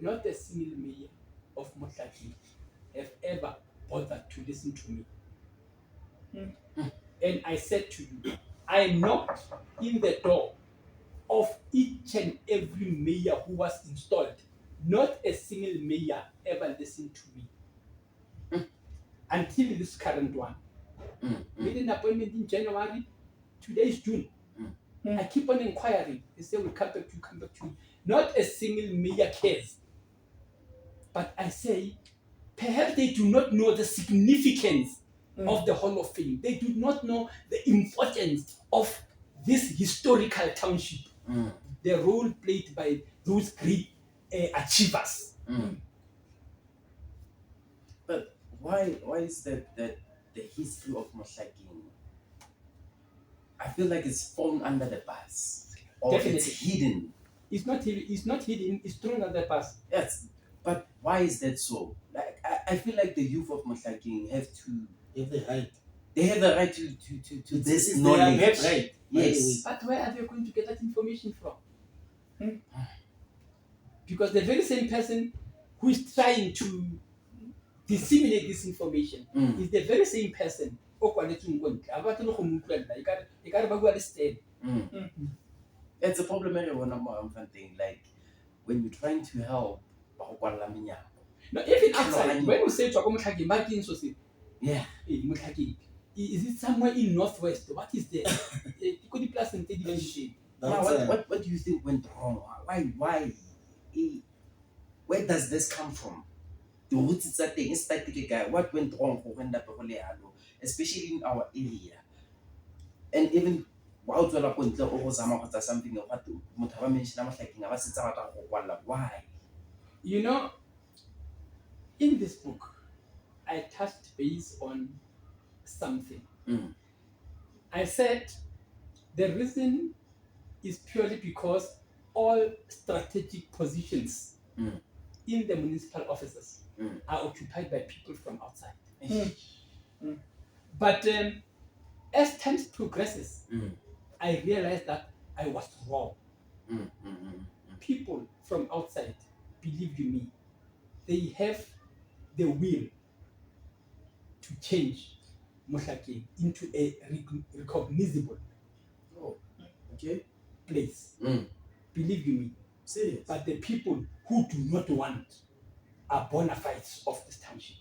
[SPEAKER 3] not a single mayor of Motlaki have ever bothered to listen to me. And I said to you, I knocked in the door of each and every mayor who was installed. Not a single mayor ever listened to me until this current one. Made an appointment in January, today is June. I keep on inquiring. They say, we'll come back to you, come back to you. Not a single mayor cares. But I say, perhaps they do not know the significance of the Hall of Fame. They do not know the importance of this historical township, the role played by those great achievers.
[SPEAKER 1] But why is that the history of Motlaki, I feel like it's fallen under the bus, or
[SPEAKER 3] Definitely.
[SPEAKER 1] it's hidden?
[SPEAKER 3] It's not hidden, it's thrown under the bus.
[SPEAKER 1] Yes, but why is that so? Like I feel like the youth of Motlaki have to.
[SPEAKER 2] If they hide.
[SPEAKER 1] They have the right to this
[SPEAKER 2] It's
[SPEAKER 1] knowledge.
[SPEAKER 2] their right.
[SPEAKER 1] Yes.
[SPEAKER 3] But where are they going to get that information from? Because the very same person who is trying to disseminate this information is the very same person.
[SPEAKER 1] It's a problem everyone I'm thing. Like when you're trying to help,
[SPEAKER 3] No, even outside, when we say to
[SPEAKER 1] yeah.
[SPEAKER 3] Is it somewhere in Northwest? What is there?
[SPEAKER 1] What do you think went wrong? Why? Where does this come from? The roots is that thing. It's like the guy. What went wrong for when that especially in our area, and even while to something why?
[SPEAKER 3] You know, in this book, I touched base on something. I said the reason is purely because all strategic positions in the municipal offices are occupied by people from outside. But as time progresses, I realized that I was wrong. People from outside, believe you me, they have the will to change Motlaki into a recognizable place. Believe you me.
[SPEAKER 1] Serious.
[SPEAKER 3] But the people who do not want are bona fides of this township.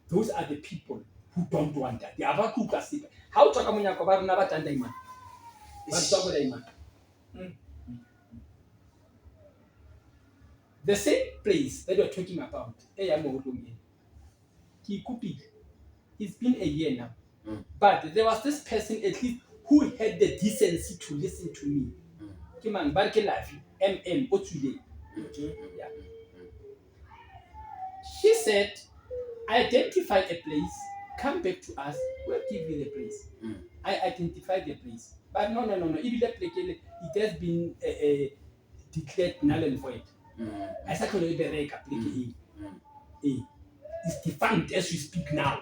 [SPEAKER 3] Those are the people who don't want that. They are about to class it. How to come on the same place that you're talking about, it's been a year now. But there was this person at least who had the decency to listen to me. Yeah. She said, identify a place, come back to us, we'll give you the place. I identified the place. But no. It has been declared null and void. I said, it's defunct as we speak now.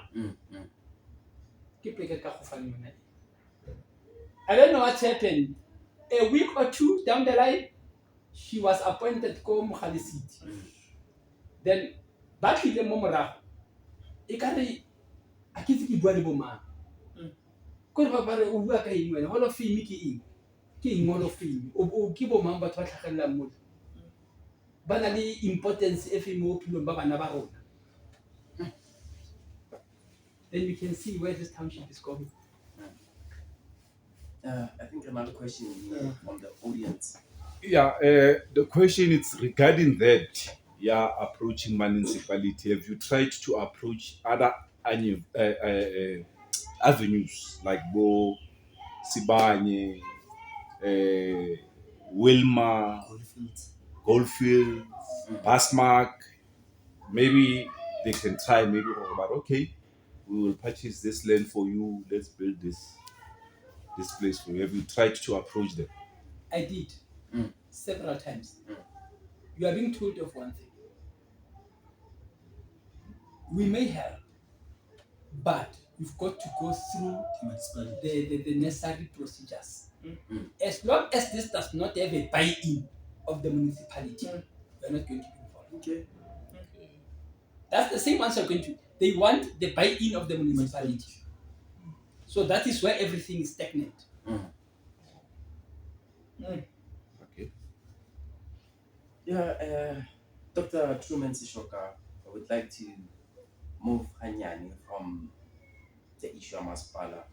[SPEAKER 3] I don't know what happened. A week or two down the line, she was appointed como Mohali City. Then, back in the Momora, I can't keep body boma. Because Papa, who work in Hall of Fame, King Hall of Fame, or Kibo Mamba to Hakalamud. Banally, importance if you move to Baba Navarro. Then we can see where this township is going.
[SPEAKER 1] I think another question from the audience.
[SPEAKER 4] Yeah, the question is regarding that. Yeah, approaching municipality. Have you tried to approach other avenues like Bo, Sibanye, Wilma, Goldfields, Basmark? maybe they can try, maybe, but okay, we will purchase this land for you. Let's build this place for you. Have you tried to approach them?
[SPEAKER 3] I did
[SPEAKER 1] Mm.
[SPEAKER 3] several times.
[SPEAKER 1] Mm.
[SPEAKER 3] You are being told of one thing. We may help, but you've got to go through the necessary procedures.
[SPEAKER 1] Mm.
[SPEAKER 3] As long as this does not have a buy-in of the municipality, we are not going to be involved.
[SPEAKER 1] Okay.
[SPEAKER 3] That's the same answer going to. They want the buy-in of the municipality. So that is where everything is stagnant.
[SPEAKER 1] Mm.
[SPEAKER 4] Okay.
[SPEAKER 1] Yeah, Dr. Trueman Seshoka, I would like to move Hanyani from the issue of Maspala.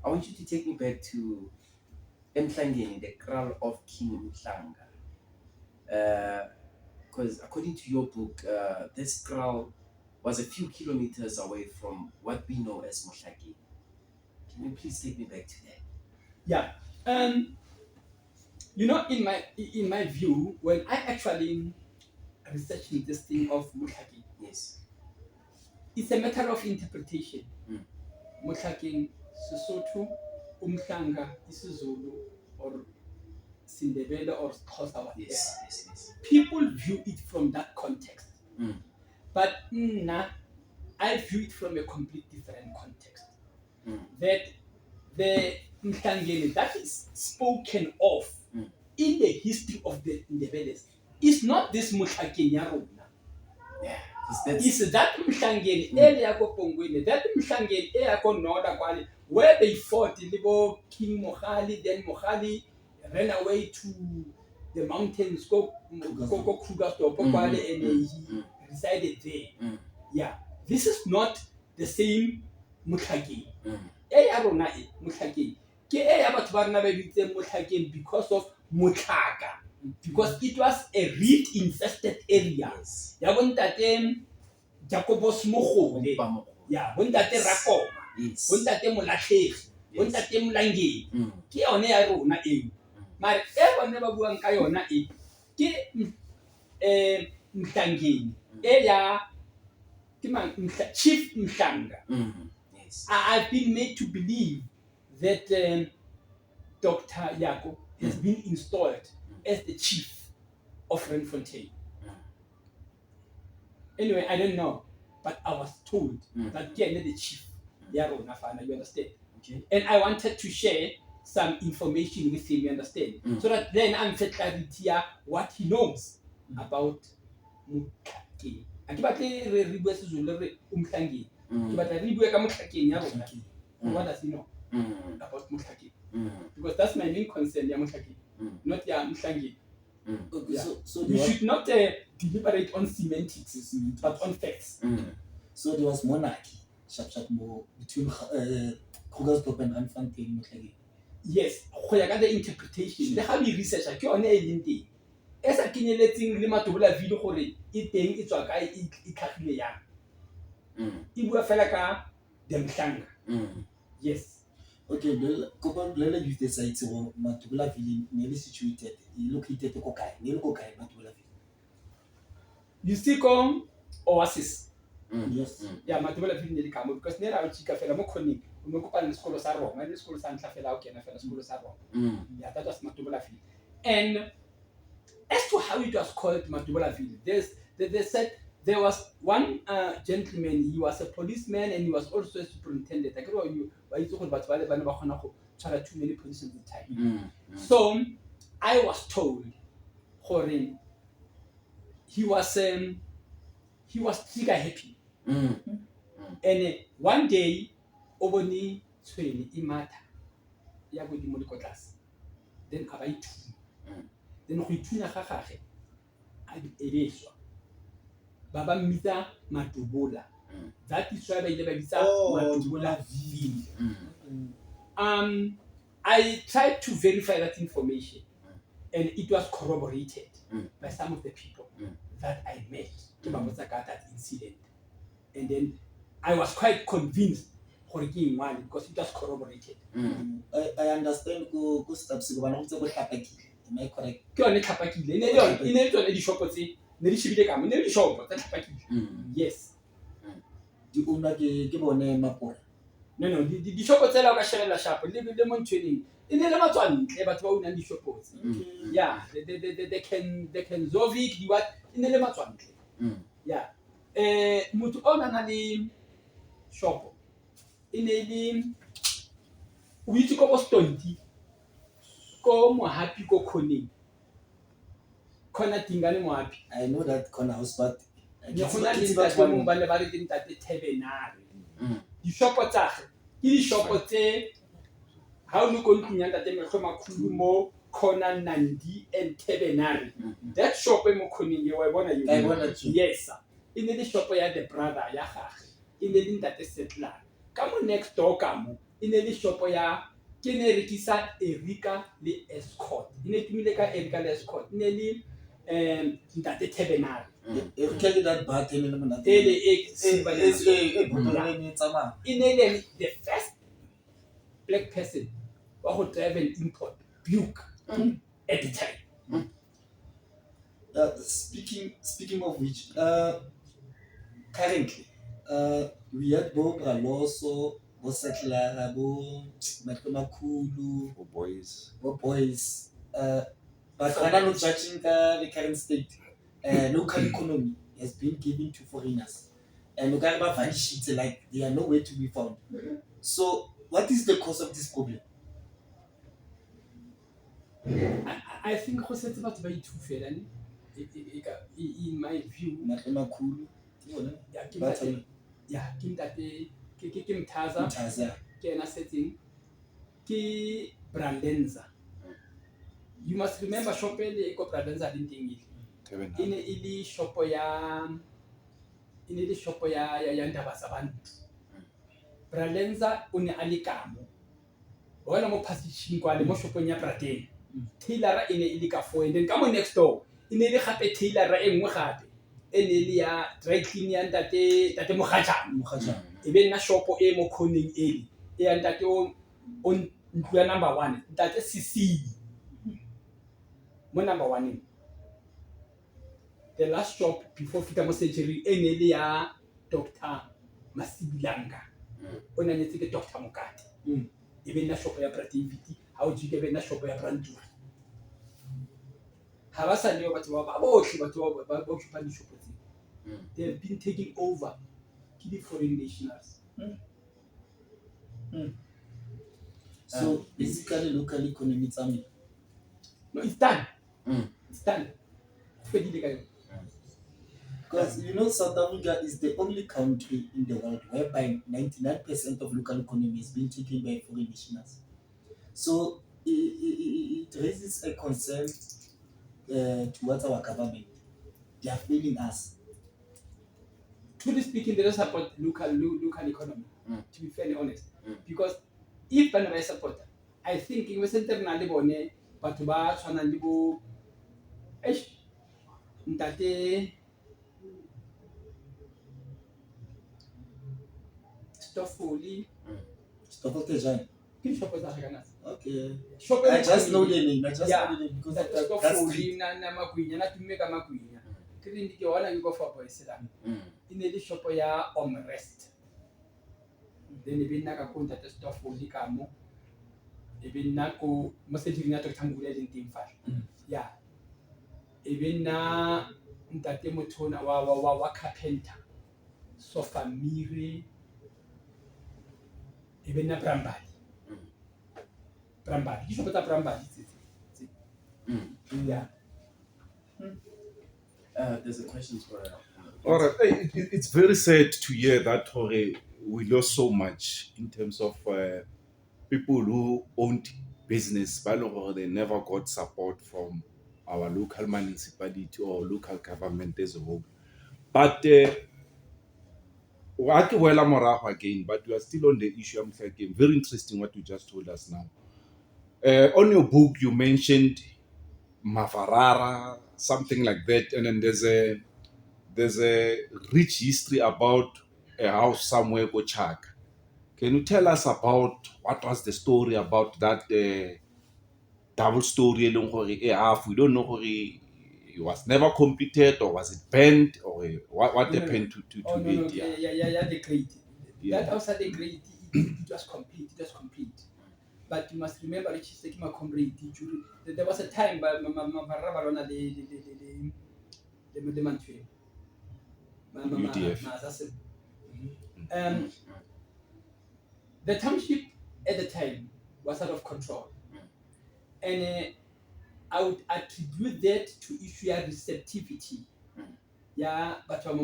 [SPEAKER 1] I want you to take me back to Emhlangeni, the kraal of King Mhlanga. Because according to your book, this kraal was a few kilometers away from what we know as Mohlaki. Can you please take me back to that?
[SPEAKER 3] Yeah. In my view, when I actually researching this thing of Mohlaki,
[SPEAKER 1] Yes.
[SPEAKER 3] it's a matter of interpretation.
[SPEAKER 1] Mm.
[SPEAKER 3] Mohlaki, Sesotho, Umhlanga, isiZulu, or Sindebele or Xhosa, whatever.
[SPEAKER 1] Yes.
[SPEAKER 3] People view it from that context.
[SPEAKER 1] Mm.
[SPEAKER 3] But I view it from a completely different context.
[SPEAKER 1] Mm.
[SPEAKER 3] That the Mhlangeni that is spoken of in the history of the Ndebeles is not this Mohlakeng ya rona.
[SPEAKER 1] Yeah.
[SPEAKER 3] It's that Mhlangeni ele ya ko Pongweni, that Mhlangeni e ya ko Noda kwale, where they fought Libo King Mohali, then Mohali ran away to the mountains, go Krugersdorp, and he resided there. Yeah, this is not the same Mohlakeng. E ya rona e Mohlakeng ke e ya batho ba rena ba bitse Mohlakeng because of Motlhaka, because it was a reed infested area. Ya bontate Jacobus Mogole, ya bontate Rakoma, bontate Molatlhegi, bontate Mlangeni, ke yone ya rona eo. Mara e bone ba buang ka yona e ke Mhlangeni e ya Chief Mhlanga.
[SPEAKER 1] Yes.
[SPEAKER 3] I've been made to believe that Dr. Yako has been installed as the chief of Renfontaine. Anyway, I don't know, but I was told that he is the chief. You understand?
[SPEAKER 1] Okay.
[SPEAKER 3] And I wanted to share some information with him, you understand? So that then I'm set clarity what he knows about Motlhakeng. Ke batle re bua seZulu re Umhlangeni. Ke batla re bua ka Motlhakeng ya rona. What does he know about Motlhakeng? Because that's my main concern, ya Motlhakeng, not ya Mhlangeni.
[SPEAKER 2] Okay,
[SPEAKER 3] Yeah.
[SPEAKER 2] so
[SPEAKER 3] We should not deliberate on semantics, but on facts.
[SPEAKER 2] So there was monarchy, sharp more between Krugersdorp and Randfontein, Motlhakeng.
[SPEAKER 3] Yes, go ya ka the interpretation. Le ga we research ke yone e leng teng. E sa kenyeletseng le Matobola video gore e teng e tswa ka e tlhagile yang. E bua fela ka the Mhlanga. Yes.
[SPEAKER 2] Okay, let use the site so Matobola Village nearly situated, located ko kae? Nearly ko kae Matobola Village.
[SPEAKER 3] You see come Oasis.
[SPEAKER 2] Yes.
[SPEAKER 3] Yeah, Matobola Village nearly come because near our chika fela mo khoneng. Mo kopa le sekolo sa rona, le sekolo sa ntla fela o kena fela sekolo sa rona. Yeah, that was Matobola Village. And as to how it was called Matobola Village, they said there was one gentleman, he was a policeman and he was also a superintendent. I don't know you, but it's all about too many positions at the time. So I was told he was trigger happy. And one day Oboni Tsweni Imata ya go di mo class. Then abai two. Then go ithunya ga gage a di ereswa. Baba mmita Matobola. That is why ba ile ba bitsa Matobola Village. I tried to verify that information and it was corroborated by some of the people that I met to that incident. And then I was quite convinced because it was corroborated.
[SPEAKER 2] I understand go steps go bana go tse go tlhapakile. Am I correct?
[SPEAKER 3] Ke yone tlhapakile. E ne le tsone di-shopo tse ne di shebile ka mo ne di shop tsa tlhapakile yes
[SPEAKER 2] di owner ke bone mapora
[SPEAKER 3] no di shop tsela o ka shebella sharp le mo ntshweneng e ne le matswantle batho ba unang di shop tse yeah they can Zovic di what e ne le matswantle yeah motho o na le shop e ne le o itse ko Bostonti ko Mohapi ko Khoneng khona tingane Mohapi
[SPEAKER 2] I know that corner house but
[SPEAKER 3] ne gona le ntate mo ba le ba re ke ntate Tebenare di-shopo tsage ke di-shopo tse ha o le ko ntlong ya ntate Mekgwe Makhulu mo corner Nandi and Tebenare that shop e mo Khoneng wa bona
[SPEAKER 2] I bona too.
[SPEAKER 3] yes sir e ne le shop ya the brother ya gage e ne le ntate Settler ka mo next door ka mo e ne le shop ya ke ne rekisa Erika le Escort e ne tumile ka Erika le Escort e ne le ntate Tebenare
[SPEAKER 2] e re ke that button le monate
[SPEAKER 3] ele
[SPEAKER 2] e tsamaya
[SPEAKER 3] e ne le the first black person wa go drive and import Buick at the time
[SPEAKER 2] speaking of which currently we had bo Braloso bo Settler bo Mekgwe Makhulu
[SPEAKER 4] For boys.
[SPEAKER 2] bo boys but right now judging the current state local economy has been given to foreigners and like they are nowhere to be found so what is the cause of this problem
[SPEAKER 3] I think go setse batho ba ithufela ne in my view
[SPEAKER 2] Mekgwe Makhulu ke yone
[SPEAKER 3] ya ke
[SPEAKER 2] ba
[SPEAKER 3] ntate
[SPEAKER 2] tshameka
[SPEAKER 3] ya ke ntate ke Mthaza
[SPEAKER 2] Mthaza
[SPEAKER 3] ke ena setseng ke Brandenza you must remember shop ele ko Brandenza le teng ile e ne e le shopo ya Ndaba Zabantu Brandenza o ne a le kamo wena mo position kwa le mo shopong ya Braden Taylor e ne e le ka fo and then ka mo next door e ne le gape Taylor e nngwe gape e ne le ya dry clean ya ntate
[SPEAKER 2] Mogajana
[SPEAKER 3] e be nna shopo e mo Khoneng ele e ya ntate o ntlo ya number 1 ntate Sisili mo number 1 the last shop before fita mo surgery e ne le ya Dr. Masibilanga o na netse ke Dr. Mokate e be nna shop ya Bra David ha o jike be nna shop ya Brandura ha ba sa leo batho ba bohle batho ba occupy di shop tse they have been taken over ke di foreign nationals
[SPEAKER 2] so basically local economy tsamaya
[SPEAKER 3] no it's done it's done fedile ka yona
[SPEAKER 2] because you know South Africa is the only country in the world whereby 99% of local economy is being taken by foreign nationals. So it raises a concern towards our government. They are failing us.
[SPEAKER 3] truly speaking, they don't support local economy. To be fairly honest, because if bana ba support, I think in Western na le bone batho ba tshwana le bo ntate Stoffoli
[SPEAKER 2] Stop it, Jean.
[SPEAKER 3] ke shop tsa kana.
[SPEAKER 2] Okay.
[SPEAKER 3] Shop
[SPEAKER 2] I just know the name. I just
[SPEAKER 3] yeah,
[SPEAKER 2] know the name because
[SPEAKER 3] that
[SPEAKER 2] that's
[SPEAKER 3] Stoffoli na magwinya na tumme ka magwinya. Ke re ndi ke wala ke go fa boys la. Ine le shop ya Omrest. Then e be nna ka ko ntate Stoffoli ka mo. E be nna ko mo surgery ya Dr. Mbule le teng fa. Yeah. E be nna ntate mothona wa carpenter. Sofa miri e be nna Brambali ke shop tsa Brambali tse yeah
[SPEAKER 1] There's a question for
[SPEAKER 4] All right. It's very sad to hear that we lost so much in terms of people who owned business, but they never got support from our local municipality or local government as a whole. But what well again, but we are still on the issue. I'm again very interesting what you just told us now. On your book, you mentioned Mafarara, something like that, and then there's a rich history about a house somewhere called Chak. Can you tell us about what was the story about that double story? We don't know he was never completed, or was it banned, or what
[SPEAKER 3] No.
[SPEAKER 4] happened to
[SPEAKER 3] Oh no,
[SPEAKER 4] it?
[SPEAKER 3] yeah, the great.
[SPEAKER 4] Yeah.
[SPEAKER 3] That house had a great. It was complete. It was complete. But you must remember, it is taking my comrade. There was a time, but the
[SPEAKER 4] UDF.
[SPEAKER 3] the township at the time was out of control, and I would attribute that to issue of receptivity. Yeah, but they are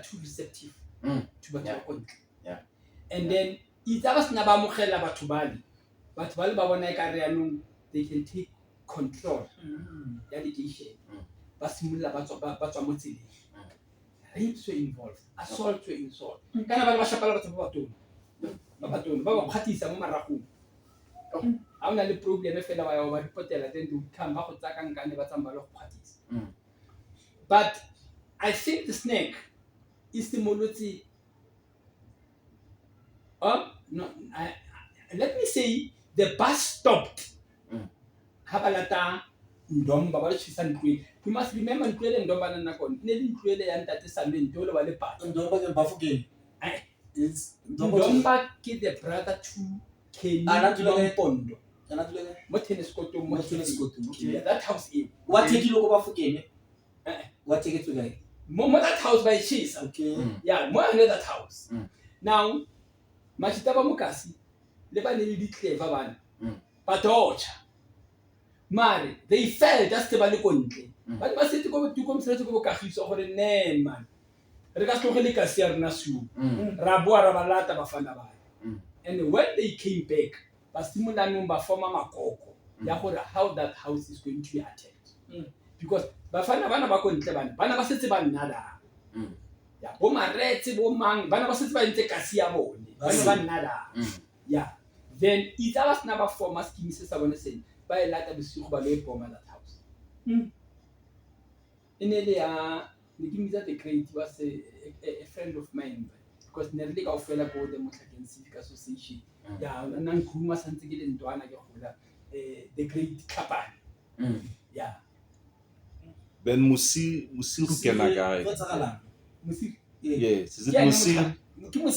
[SPEAKER 3] too receptive to batho.
[SPEAKER 1] Yeah.
[SPEAKER 3] And then it's was na ba mogela batho bale ba bona ekare yanong they can take control ya litigation. Ba simolla ba tswa mo tseleng. Rapes were involved, assaults were involved. Kana ba shapala batho ba batona ba kgatisa mo maragong. Ha ona le problem fela ba ya ba ripotela then they come ba go tsaka nkane ba tsamba le go kgatisa. But I think the snake is the molotsi. No, let me say the bus stopped. Habalata Ndomba, what she said. You must remember Nkwele Ndomba na kon. Neli Nkwele ya ntate Samuel Ntolo wale pa.
[SPEAKER 2] Ndomba ke Bafokeng. It's
[SPEAKER 3] Ndomba ke the brother to Kenny Pondo. Mo tennis court mo tennis court. Okay, that house in.
[SPEAKER 2] What take you look Bafokeng? What take it to guy?
[SPEAKER 3] Mo that house by cheese. Okay. Yeah, more than that house. Now, Machitaba Mukasi, le ba ne di clever bana. Patocha. Mare, they felt just ba le kontle. But ba setse go tuko mosetse go kagiso gore ne man. Re ka tlogele Ekasi ya rena su. Ra boa ra balata bafana ba. And when they came back, ba simulanong ba forma makoko ya gore how that house is going to be attacked. Because bafana bana ba kontle bana ba setse ba nnada. Ya bo maretse bo mang bana ba setse ba ntse Ekasi ya bone. Bana ba nnada. Yeah. Then it was never form as Kimi se sa bone seng. Ba e lata bosigo ba le bomba that house. Inele ya Nikimiza the Great was a friend of mine because nearly ka ofela go the Motlhakeng Civic Association. Yeah, nang khuma santse ke le ntwana ke gola the Great Kapani. Yeah.
[SPEAKER 4] Then Musi Rukena guy.
[SPEAKER 2] What's that?
[SPEAKER 3] Musi.
[SPEAKER 4] Yes, is it Musi?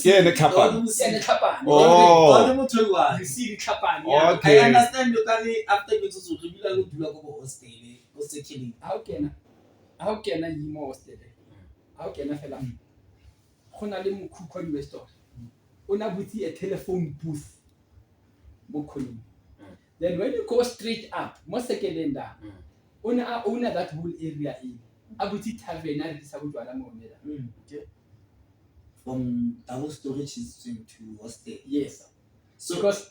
[SPEAKER 3] Yeah,
[SPEAKER 4] the Kapani.
[SPEAKER 3] Yeah, the Kapani.
[SPEAKER 2] Oh,
[SPEAKER 3] Musi Kapani.
[SPEAKER 2] I understand you can after you to reveal a little bit of hostel. What's the killing?
[SPEAKER 3] How can I more hostel? How can I fella? Gona le mokhukhwa investor. Ona butsi a telephone booth. Then when you go straight up, most secondenda, owner that whole area in. Abuti tavern na re sa botjwala mo nela. Okay.
[SPEAKER 2] From our storage system to hostel.
[SPEAKER 3] Yes. So because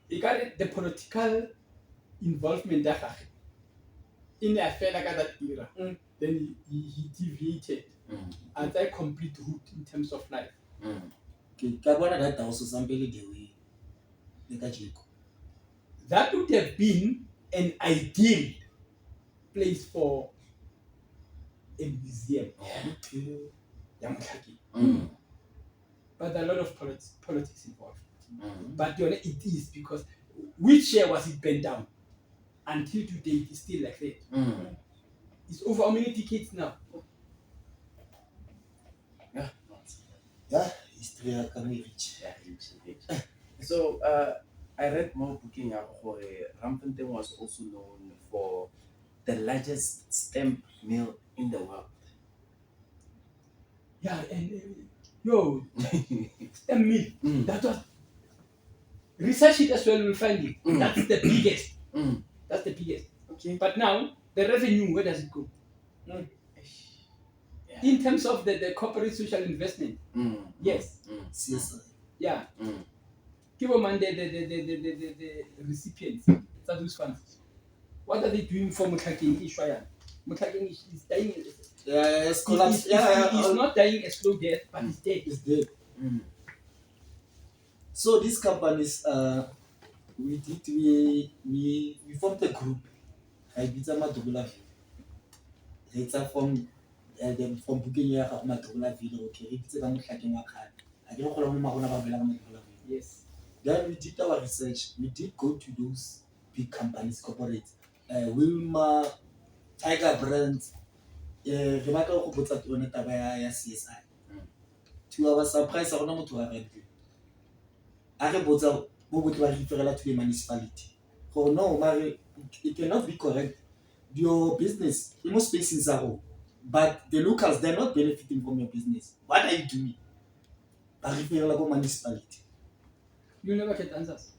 [SPEAKER 3] he got the political involvement that in the affair like that era, then he deviated as a complete route in terms of life.
[SPEAKER 2] Okay, Kabana that also somebody the way
[SPEAKER 3] that would have been an ideal place for a museum. But there are a lot of politics involved. But it is because which year was it bent down? Until today, it's still like that. It's over how many decades now?
[SPEAKER 2] Yeah, history can reach.
[SPEAKER 1] So I read more booking for Rampenton was also known for the largest stamp mill in the world.
[SPEAKER 3] Yeah, and stamp mill. That was research it as well. We'll find it. That's the biggest. That's the biggest. Okay. But now the revenue, where does it go? In terms of the corporate social investment, yes. Yeah. Give them the recipients of those funds. What are they doing for Motlhakeng Ishwaya? Motlhakeng is dying.
[SPEAKER 2] Yes,
[SPEAKER 3] he's not dying a slow death, but he's dead.
[SPEAKER 2] He's dead. So these companies, we formed a group. I did some Madugula. It's from booking Madugula video. Okay, it's a Motlhakeng Wakhan. I don't know. Yes. Then we did our research. We did go to those big companies, corporates, Wilma, Tiger Brands, re batla go botsa yone taba ya CSI. To our surprise, ga gona motho wa rent. A re botsa mo botle ba re itirela to the municipality. Go no, mare it cannot be correct. Your business, you must space in Zaro, but the locals they're not benefiting from your business. What are you doing? Ba re itirela go municipality.
[SPEAKER 3] You never get answers.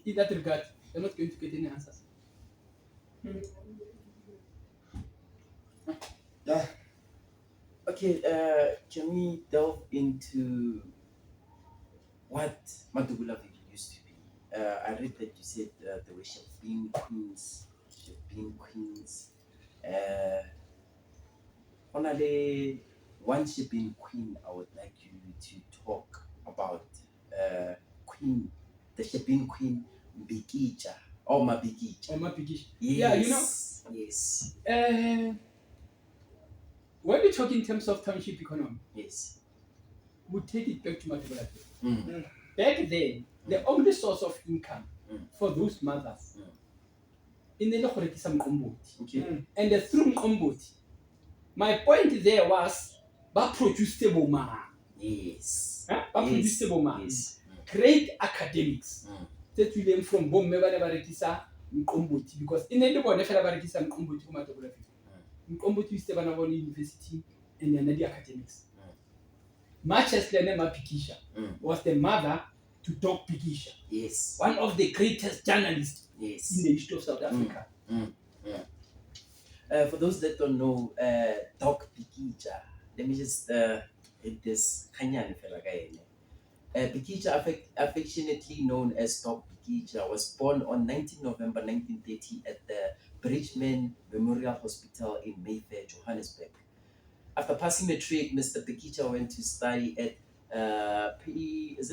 [SPEAKER 3] In that regard, you're not going to get any answers.
[SPEAKER 2] Yeah.
[SPEAKER 1] Okay, can we delve into what Madugulavi used to be? I read that you said there were Shabin queens. Shabin queens. Onale, one Shabin queen I would like you to talk about. Queen, the Shabin queen, Bikija. Or Mabikija.
[SPEAKER 3] Or my biggie.
[SPEAKER 1] Yes.
[SPEAKER 3] Yeah, you know.
[SPEAKER 1] Yes.
[SPEAKER 3] When we talk in terms of township economy,
[SPEAKER 1] Yes.
[SPEAKER 3] we take it back to Matebela.
[SPEAKER 1] Mm.
[SPEAKER 3] Back then, the only source of income for those mothers in the Lokorekisa Mkomboti.
[SPEAKER 1] Okay.
[SPEAKER 3] And through Mkomboti, my point there was ba produce stable man.
[SPEAKER 1] Yes.
[SPEAKER 3] Ba produce stable man.
[SPEAKER 1] Yes.
[SPEAKER 3] Great academics. That we learn from Bom Meba Barekisa Mkomboti because in the one Fela Barekisa Mkomboti for Matebela. Mkomboti is Stebana University and the academics. Much as Lenema Pikisha was the mother to Doc Pikisha.
[SPEAKER 1] Yes.
[SPEAKER 3] One of the greatest journalists
[SPEAKER 1] Yes.
[SPEAKER 3] in the history of South Africa.
[SPEAKER 1] For those that don't know, Doc Pikija, let me just hit this Kanyani fella guy. Pikija, affectionately known as Doc Pikija, was born on 19 November 1930 at the Bridgman Memorial Hospital in Mayfair, Johannesburg. After passing matric, Mr. Pikija went to study at Piers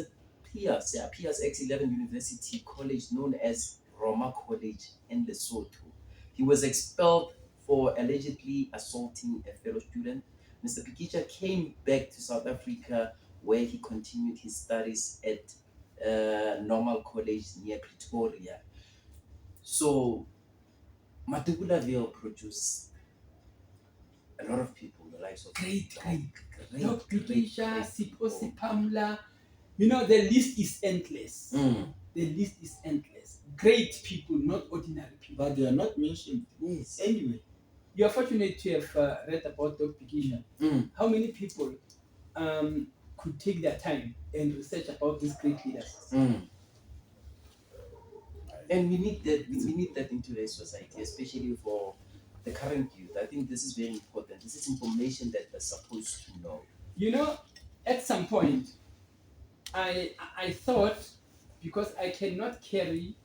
[SPEAKER 1] X11 University College, known as Roma College in Lesotho. He was expelled for allegedly assaulting a fellow student. Mr. Pikija came back to South Africa, where he continued his studies at Normal College near Pretoria. So, Matukulaville produced a lot of people, the likes of
[SPEAKER 3] Great.
[SPEAKER 1] great
[SPEAKER 3] Doc Pikisha,
[SPEAKER 1] people.
[SPEAKER 3] Siposi Pamla. You know, the list is endless. The list is endless. Great people, not ordinary people.
[SPEAKER 2] But they are not mentioned.
[SPEAKER 1] Yes.
[SPEAKER 2] Anyway,
[SPEAKER 3] You are fortunate to have read about Doc Pikisha. How many people could take their time and research about these great leaders?
[SPEAKER 1] And we need that. We need that in today's society, especially for the current youth. I think this is very important. This is information that they're supposed to know.
[SPEAKER 3] You know, at some point, I thought, because I cannot carry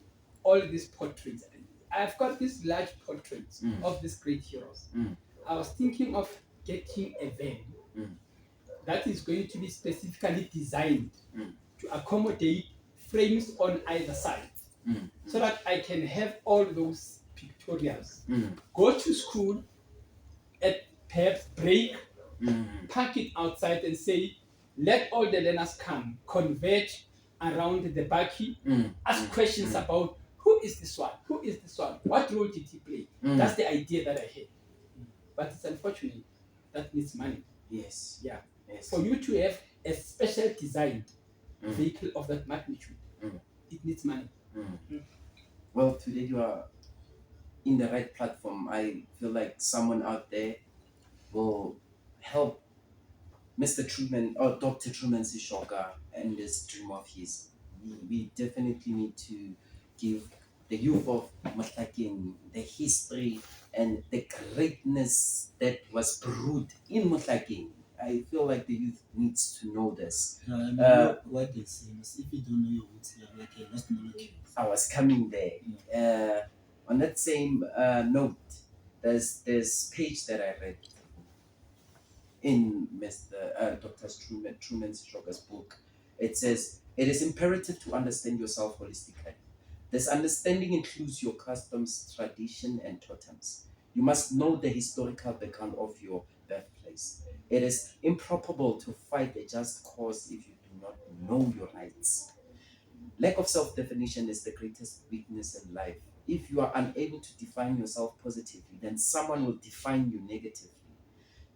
[SPEAKER 3] all these portraits, I've got these large portraits of these great heroes. I was thinking of getting a van that is going to be specifically designed to accommodate frames on either side, so that I can have all those pictorials. Go to school at perhaps break, park it outside and say, let all the learners come, converge around the Baki, ask questions about who is this one, what role did he play. That's the idea that I had. But it's unfortunate that needs money.
[SPEAKER 1] Yes.
[SPEAKER 3] Yeah.
[SPEAKER 1] Yes.
[SPEAKER 3] For you to have a special designed vehicle of that magnitude, it needs money.
[SPEAKER 1] Well, today you are in the right platform. I feel like someone out there will help Mr. Trueman or Dr. Trueman Seshoka and this dream of his. We definitely need to give the youth of Motlaking the history and the greatness that was brewed in Motlaking. I feel like the youth needs to know this.
[SPEAKER 2] what they say is if you don't know your roots, you're like a lost molecule.
[SPEAKER 1] I was coming there. On that same note, there's this page that I read in Mr. Dr. Trueman Seshoka's book. It says, it is imperative to understand yourself holistically. This understanding includes your customs, tradition, and totems. You must know the historical background of your birthplace. It is improbable to fight a just cause if you do not know your rights. Lack of self-definition is the greatest weakness in life. if you are unable to define yourself positively, then someone will define you negatively.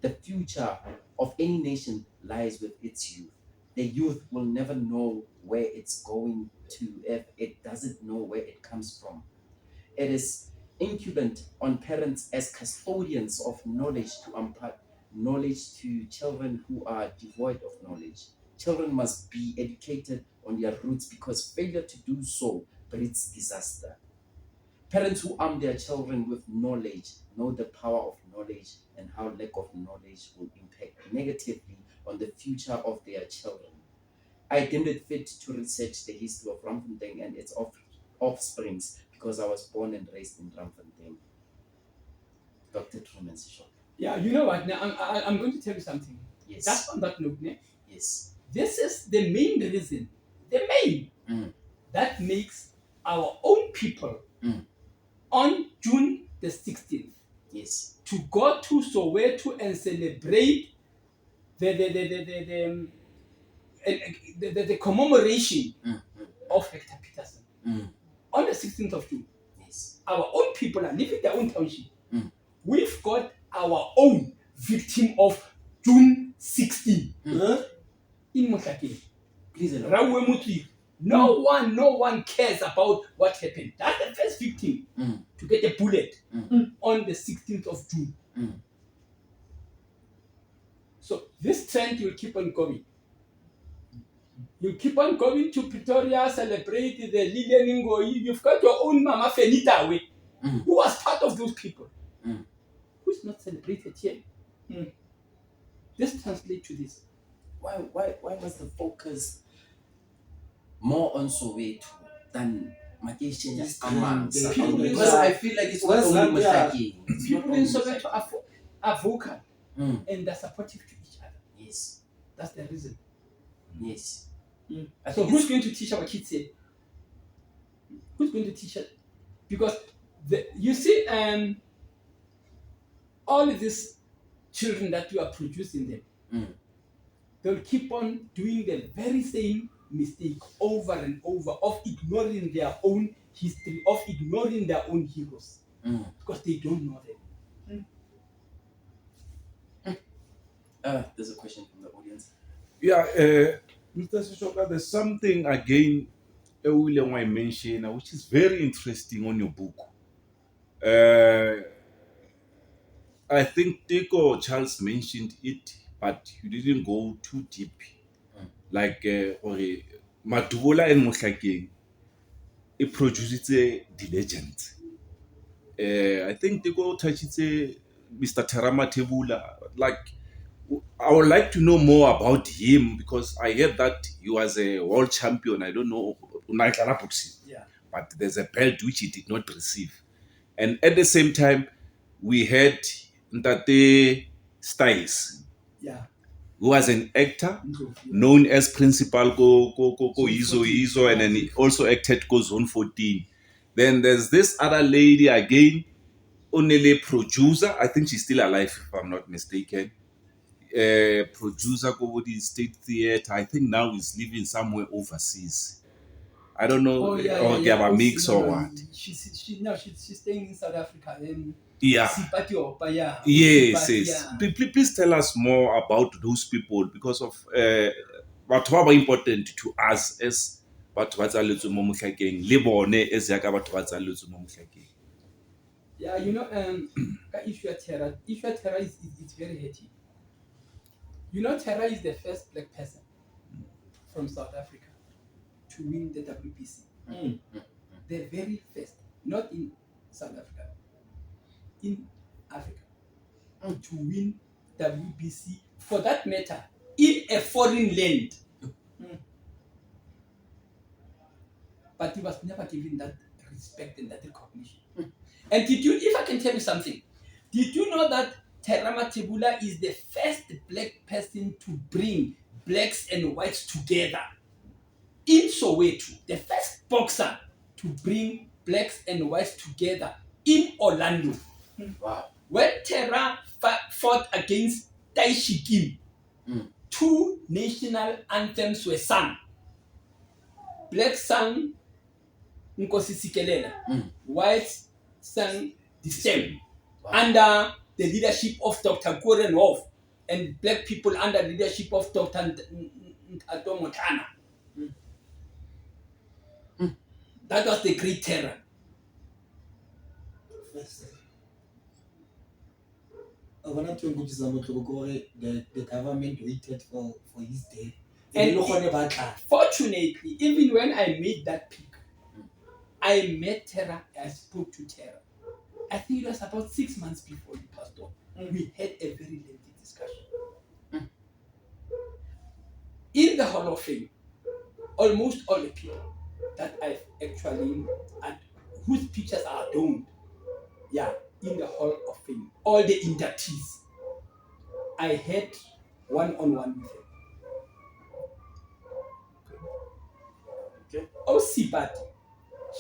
[SPEAKER 1] The future of any nation lies with its youth. The youth will never know where it's going to if it doesn't know where it comes from. It is incumbent on parents as custodians of knowledge to impart knowledge to children who are devoid of knowledge. Children must be educated on their roots because failure to do so breeds disaster. Parents who arm their children with knowledge know the power of knowledge and how lack of knowledge will impact negatively on the future of their children. I deemed it fit to research the history of Ramfontein and its offsprings because I was born and raised in Ramfontein. Dr. Trueman Seshoka.
[SPEAKER 3] Yeah, you know what? Now I'm going to tell you something.
[SPEAKER 1] Yes.
[SPEAKER 3] Just on that note, ne?
[SPEAKER 1] Yes.
[SPEAKER 3] This is the main reason, that makes our own people on June the 16th
[SPEAKER 1] Yes.
[SPEAKER 3] to go to Soweto and celebrate the commemoration of Hector Peterson on the 16th of June.
[SPEAKER 1] Yes.
[SPEAKER 3] Our own people are living their own township. We've got our own victim of June 16 in Motlakeng.
[SPEAKER 1] Please elaborate.
[SPEAKER 3] No one cares about what happened. That's the first victim to get a bullet on the 16th of June. So this trend will keep on going. You keep on going to Pretoria, celebrate the Lilian Ngoi. You've got your own Mama Fenita away, who was part of those people, who's not celebrated here. This translates to this.
[SPEAKER 1] Why was the focus more on Soweto than Makeshian
[SPEAKER 2] This
[SPEAKER 1] Amang?
[SPEAKER 2] trend,
[SPEAKER 3] people in
[SPEAKER 1] Because
[SPEAKER 3] Soweto-
[SPEAKER 1] I feel like it's
[SPEAKER 2] Where's
[SPEAKER 1] not only
[SPEAKER 2] Zambia?
[SPEAKER 1] Motlakeng. It's not
[SPEAKER 3] People
[SPEAKER 1] only
[SPEAKER 3] in Soweto
[SPEAKER 1] Motlakeng.
[SPEAKER 3] are vocal
[SPEAKER 1] Mm.
[SPEAKER 3] and they're supportive to each other.
[SPEAKER 1] Yes.
[SPEAKER 3] That's the reason.
[SPEAKER 1] Yes. I
[SPEAKER 3] So
[SPEAKER 1] think
[SPEAKER 3] who's going to teach our kids here? Who's going to teach us? Because you see, all of these children that you are producing them, they'll keep on doing the very same mistake over and over of ignoring their own history, of ignoring their own heroes, because they don't know them.
[SPEAKER 1] there's a question from the audience.
[SPEAKER 4] Yeah, Mr. Seshoka, there's something again William I mentioned, which is very interesting on your book. I think Teko Charles mentioned it, but you didn't go too deep. Like Madubola and Motlakeng, it produced the legend. I think Teko touched Mr. Terama Tebula. Like, I would like to know more about him because I heard that he was a world champion. I don't know,
[SPEAKER 3] Yeah.
[SPEAKER 4] but there's a belt which he did not receive. And at the same time, we had Ntate Styles,
[SPEAKER 3] Yeah.
[SPEAKER 4] who was an actor known as Principal Go Izo, and then he also acted Go Zone 14. Then there's this other lady again, Onele producer. I think she's still alive, if I'm not mistaken. Producer go the State Theatre. I think now he's living somewhere overseas. I don't know, or a mix or what.
[SPEAKER 3] She's staying in South Africa.
[SPEAKER 4] Yeah.
[SPEAKER 3] Sipatiopa, yeah.
[SPEAKER 4] Yes,
[SPEAKER 3] Sipati,
[SPEAKER 4] yes.
[SPEAKER 3] yeah.
[SPEAKER 4] Please tell us more about those people because of what are important to us as batho ba tsaletswe mo Motlakeng le bone as yaka batho ba tsaletswe mo Motlakeng.
[SPEAKER 3] Yeah, you know, issue of terror is it's very heavy. You know, Terra is the first black person from South Africa to win the WBC. The very first, not in South Africa, in Africa, to win WBC, for that matter, in a foreign land. But he was never given that respect and that recognition. And if I can tell you something, did you know that Terama Tebula is the first black person to bring blacks and whites together in Soweto? The first boxer to bring blacks and whites together in Orlando.
[SPEAKER 1] Wow.
[SPEAKER 3] When Terra fought against Taishi Kim, 2 national anthems were sung. Black sang Nkosi Sikelela,
[SPEAKER 1] Mm.
[SPEAKER 3] white sang the stem
[SPEAKER 1] Wow.
[SPEAKER 3] under the leadership of Dr. Goren Wolf and black people under the leadership of Dr. Atomotana. That was the Great Terror.
[SPEAKER 2] The government waited for his death.
[SPEAKER 3] And fortunately, even when I made that pick, I met Terra, I spoke to Terra. I think it was about 6 months before he passed on. We had a very lengthy discussion. In the Hall of Fame, almost all the people that I've actually, and whose pictures are adorned, in the Hall of Fame, all the inductees, I had one-on-one with them.
[SPEAKER 1] Okay.
[SPEAKER 3] Oh, Sipati,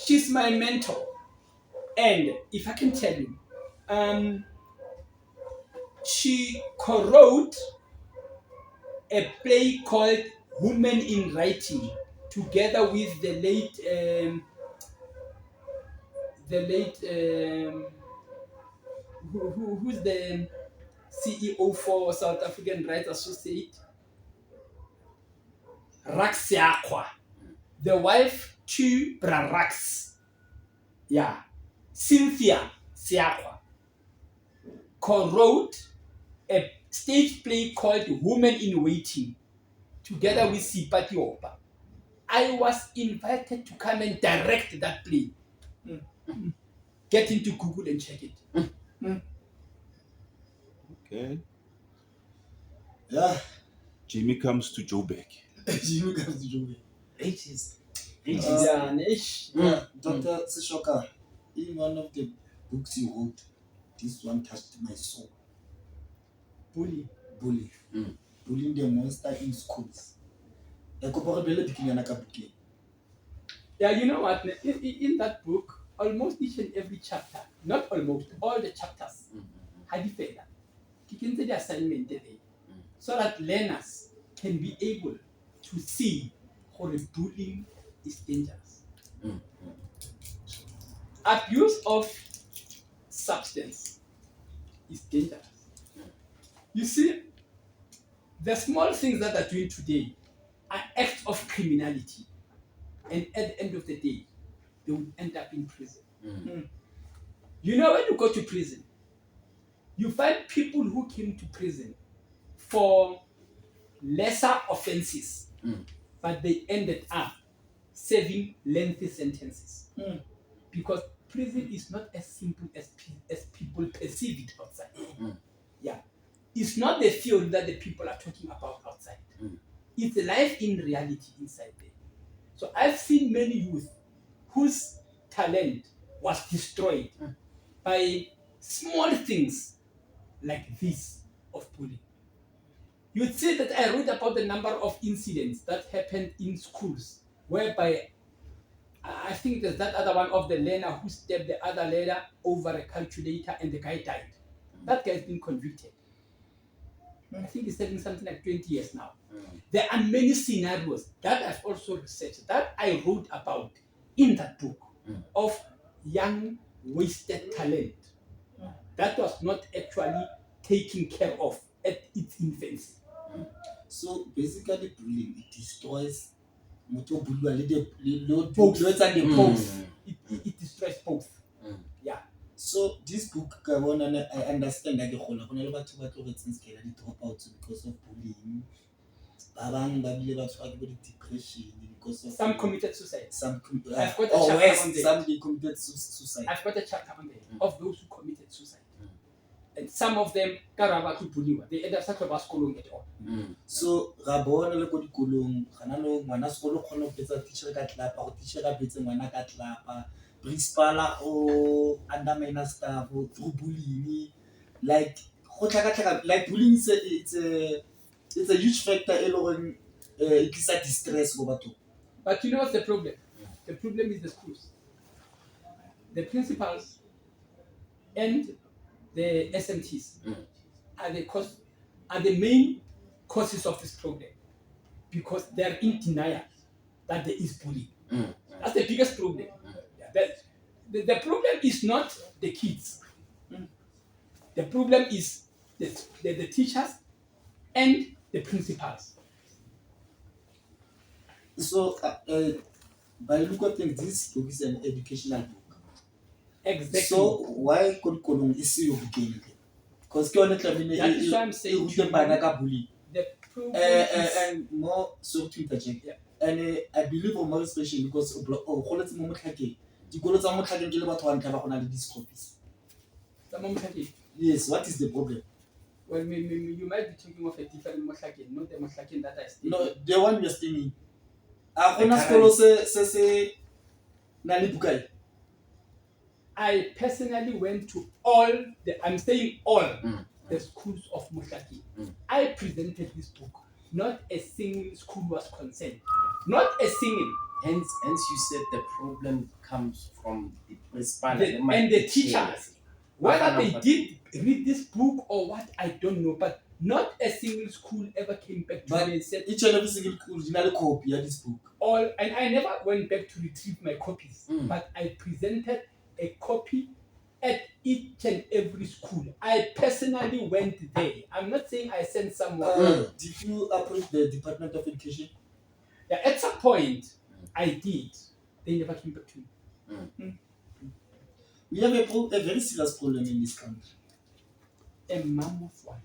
[SPEAKER 3] she's my mentor. And if I can tell you, she co-wrote a play called Women in Writing together with the late who's the CEO for South African Writers Associate, Rax Siakwa, the wife to Rax, Cynthia Siakwa, co-wrote a stage play called Women in Waiting together with Sipati Opa. I was invited to come and direct that play. Get into Google and check it.
[SPEAKER 4] Okay.
[SPEAKER 2] Yeah.
[SPEAKER 4] Jimmy comes to Joburg.
[SPEAKER 2] Jimmy comes to Joburg.
[SPEAKER 1] Ages.
[SPEAKER 2] Dr. Seshoka, in one of the books you wrote, this one touched my soul. Bullying the monster in schools.
[SPEAKER 3] Yeah, you know what? In that book, almost each and every chapter, not almost, all the chapters, had failed. You can say the assignment there, so that learners can be able to see how bullying is dangerous. Abuse of substance is dangerous. You see, the small things that are doing today are acts of criminality, and at the end of the day, they will end up in prison. You know, when you go to prison, you find people who came to prison for lesser offenses, but they ended up serving lengthy sentences. Because prison is not as simple as people perceive it outside. It's not the field that the people are talking about outside. It's life in reality inside there. So I've seen many youth whose talent was destroyed by small things like this of bullying. You'd see that I wrote about the number of incidents that happened in schools whereby I think there's that other one of the learner who stabbed the other learner over a calculator and the guy died. That guy's been convicted. I think he's serving something like 20 years now. There are many scenarios that I've also researched that I wrote about in that book of young wasted talent that was not actually taken care of at its infancy.
[SPEAKER 2] So basically, bullying, it destroys both.
[SPEAKER 3] It destroys both.
[SPEAKER 2] So this book, I understand that because of bullying. Depression because of
[SPEAKER 3] Some committed suicide.
[SPEAKER 2] I've
[SPEAKER 3] got a chapter on there.
[SPEAKER 2] some they committed suicide.
[SPEAKER 3] I've got a chapter on there of those who committed suicide. And some of them they end up such a school at all.
[SPEAKER 2] So Rabona le ko dikolong gana no ngwana sekolo kgone go betsa teacher ka tlapa go teacher ka betse ngwana ka tlapa principal o undermine staff through bullying, like go tlhaka like bullying it's a huge factor it is a distress go batho.
[SPEAKER 3] But you know what's the problem? The problem is the schools, the principals, and the SMTs are the main causes of this problem, because they're in denial that there is bullying. That's the biggest problem. The problem is not the kids. The problem is the teachers and the principals.
[SPEAKER 2] So, by look at things, this book is an educational book.
[SPEAKER 3] Exactly.
[SPEAKER 2] So, why Kolong is so okay? Because
[SPEAKER 3] That is why I'm saying to you, the problem is
[SPEAKER 2] and more so to interject.
[SPEAKER 3] Yeah.
[SPEAKER 2] And I believe on more especially because quality mo motlhakeng dikolo tsa motlhakeng ke le batho ba ntlha ba gona le discopies. Yes, what is the problem?
[SPEAKER 3] well, you might be talking of a different Mohlaken, not the Mohlaken that I stayed.
[SPEAKER 2] No, the one you're staying in. A gona sekolo se na le bukai.
[SPEAKER 3] I personally went to I'm saying all the schools of Mohlaki. I presented this book. Not a single school was concerned. Not a single.
[SPEAKER 1] Hence, you said the problem comes from the principal
[SPEAKER 3] and the teachers. Whether they did read this book or what, I don't know. But not a single school ever came back to me and said
[SPEAKER 2] each and every single school original copy of this book.
[SPEAKER 3] And I never went back to retrieve my copies, but I presented a copy at each and every school. I personally went there. I'm not saying I sent someone.
[SPEAKER 2] Did you approach the Department of Education?
[SPEAKER 3] Yeah, at some point, I did. They never came back to me.
[SPEAKER 2] We have a very serious problem in this country.
[SPEAKER 3] A mammoth one.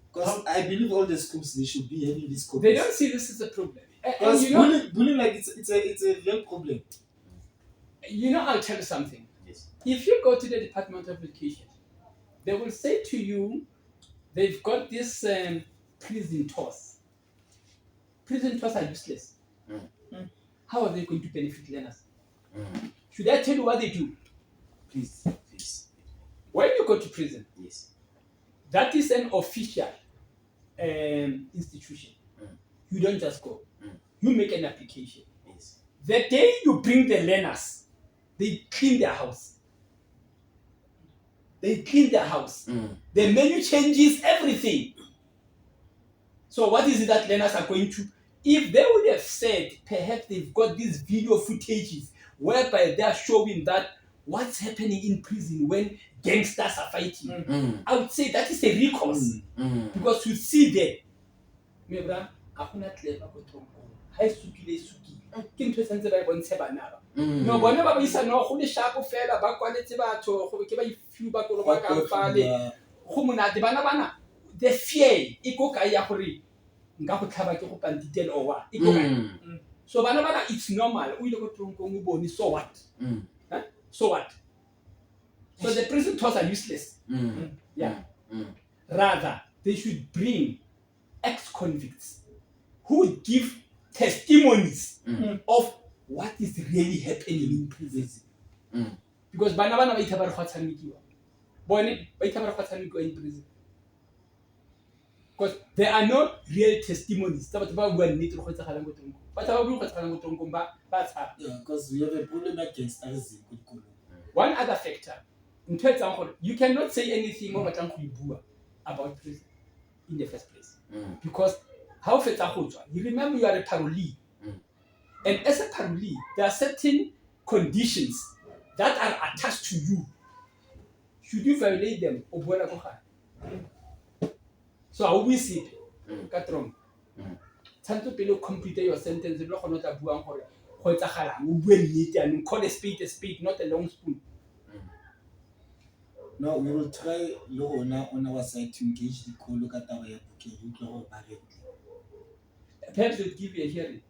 [SPEAKER 2] Because I believe all the schools they should be having this copies.
[SPEAKER 3] They don't see this as a problem.
[SPEAKER 2] Because bullying like it's a real problem.
[SPEAKER 3] I'll tell you something.
[SPEAKER 1] Yes.
[SPEAKER 3] If you go to the Department of Education, they will say to you, they've got this prison tours. Prison tours are useless. How are they going to benefit learners? Should I tell you what they do?
[SPEAKER 1] Please.
[SPEAKER 3] When you go to prison,
[SPEAKER 1] Yes.
[SPEAKER 3] that is an official institution. You don't just go. You make an application.
[SPEAKER 1] Yes.
[SPEAKER 3] The day you bring the learners, they clean their house. The menu changes everything. So what is it that learners are going to? If they would have said, perhaps they've got these video footages whereby they are showing that what's happening in prison when gangsters are fighting, I would say that is a recourse. Because you see there, no, bona ba isa no go le shapo fela ba kwaletse batho go ke ba ifiu ba kolo ba ka fale go monate bana the fear e go ka ya gore nka go tlhaba ke go pantitele o wa e go ka so bana it's normal o ile go tronkong o bone so what so what so the prison tours are useless. Rather they should bring ex-convicts who would give testimonies of what is really happening in prison. Because bana ba itha ba re kgwatshamekiwa bone ba itha ba re kgwatshamekiwa in prison because there are no real testimonies tsa batho ba bua nnete go tsagalang go tronko batho ba bua go tsagalang go tronko ba tshaba.
[SPEAKER 2] Because we have a problem against us.
[SPEAKER 3] One other factor ntho etsang gore you cannot say anything mo batlang go bua about prison in the first place because how fetsa go tswa you remember you are a parolee. And as a parolee, there are certain conditions that are attached to you. Should you violate them, so I will see Katron. Tanto pelo complete your sentence, you not a buang or and call a spade, not a long spoon.
[SPEAKER 2] No, we will try on our side to engage the Kolokatawa.
[SPEAKER 3] Perhaps they'll give you a hearing.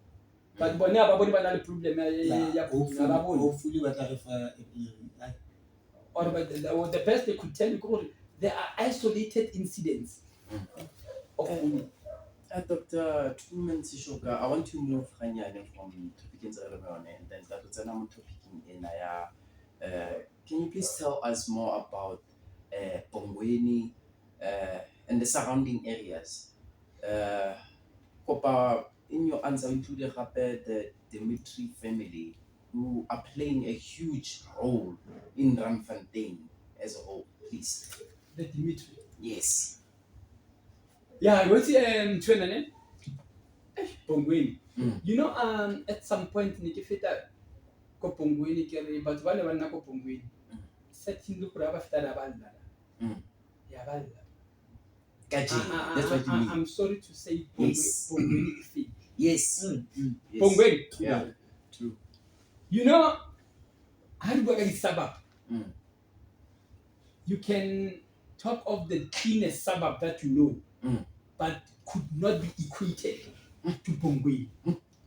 [SPEAKER 3] But hopefully or the best they could tell you, there are isolated incidents of bullying.
[SPEAKER 1] Dr. Trueman Seshoka, I want to move from topic and then that was another topic in can you please tell us more about Bongweni and the surrounding areas? In your answer, included the Dimitri family, who are playing a huge role in Ramfontein as a whole. Please.
[SPEAKER 3] The Dimitri.
[SPEAKER 1] Yes.
[SPEAKER 3] Yeah, what's Trueman? Bongweni. At some point, Nikifita, ko Pongweni ke re batho ba ne ba nna ko Pongweni certainly gore ba feta ba lla ya ba lla
[SPEAKER 1] That's what you mean.
[SPEAKER 3] I'm sorry to say
[SPEAKER 1] Yes.
[SPEAKER 3] Pongweni is fake.
[SPEAKER 1] Yes. Yes.
[SPEAKER 3] Pongweni.
[SPEAKER 1] Yeah.
[SPEAKER 2] True.
[SPEAKER 3] You know, how do you work at the suburb?
[SPEAKER 1] Mm.
[SPEAKER 3] You can talk of the cleanest suburb that you know, but could not be equated to Pongweni.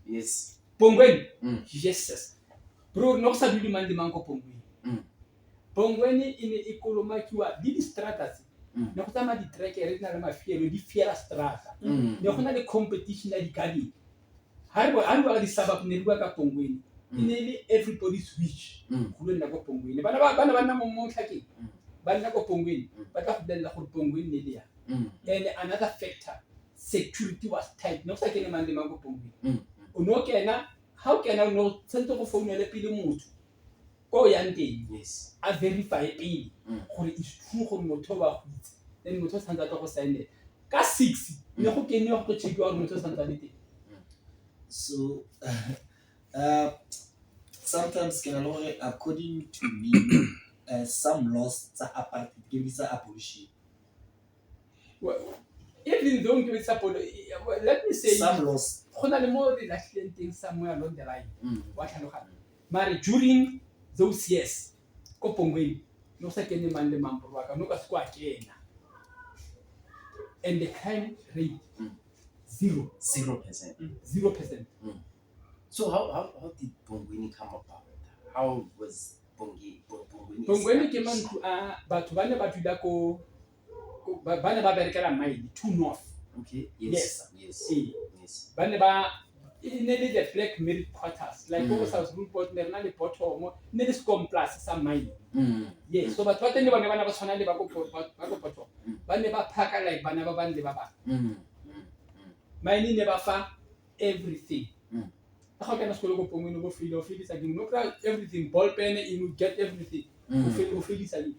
[SPEAKER 1] Yes.
[SPEAKER 3] Pongweni,
[SPEAKER 1] Mm.
[SPEAKER 3] bro, no sa dule man di man ko Pongweni. Pongweni e ne e kolomakiwa di di-stratas. Ne go tsama di-tracker di na le mafielo di fiela strata. Ne go na le competition ya di-garden. Ha re ba di suburb ne di bua ka Pongweni. E ne le everybody's wish go le nna ko Pongweni. Bana ba nna mo tlhakeng. Ba nna ko Pongweni. Ba tla go bolelela gore Pongweni ne le ya. And another factor, security was tight. No sa kene man le man ko Pongweni. O no kena, how can I know sentse go founela pele motho ko yang teng?
[SPEAKER 1] Yes.
[SPEAKER 3] A verify pele gore is true gore motho wa go itse. Then motho sa ntse go sign ka 6 ne go kene go check gore motho sa ntse le teng.
[SPEAKER 2] So sometimes can I according to me some laws are apartheid give this abolition.
[SPEAKER 3] Well, even though give it support, let me say
[SPEAKER 2] some laws
[SPEAKER 3] go na le mo re latlhileng teng somewhere along the line. Wa tlhaloganya. Mare during those years ko Pongweni no sa kene man le man wa ka no ka se kwa kena. And the crime rate 0%. 0%.
[SPEAKER 1] So how did Pongweni come about? How was Pongweni?
[SPEAKER 3] Pongweni ke man a batho ba ne ba dula ko ba ne ba berekela mine to north.
[SPEAKER 1] Okay. Yes. Yes.
[SPEAKER 3] Ba ne ba in the black merit quarters like go South Rupert ne rena le bottom ne le Scom plus sa mine. Yes, so batho ba teng ba ne ba tshwana le ba go bottom. Ba ne ba phaka like bana ba bang le ba bang. Mine ne ba fa everything. How can I school go Pongweni go feel this again? No everything ball pen you get everything. Go feel this again.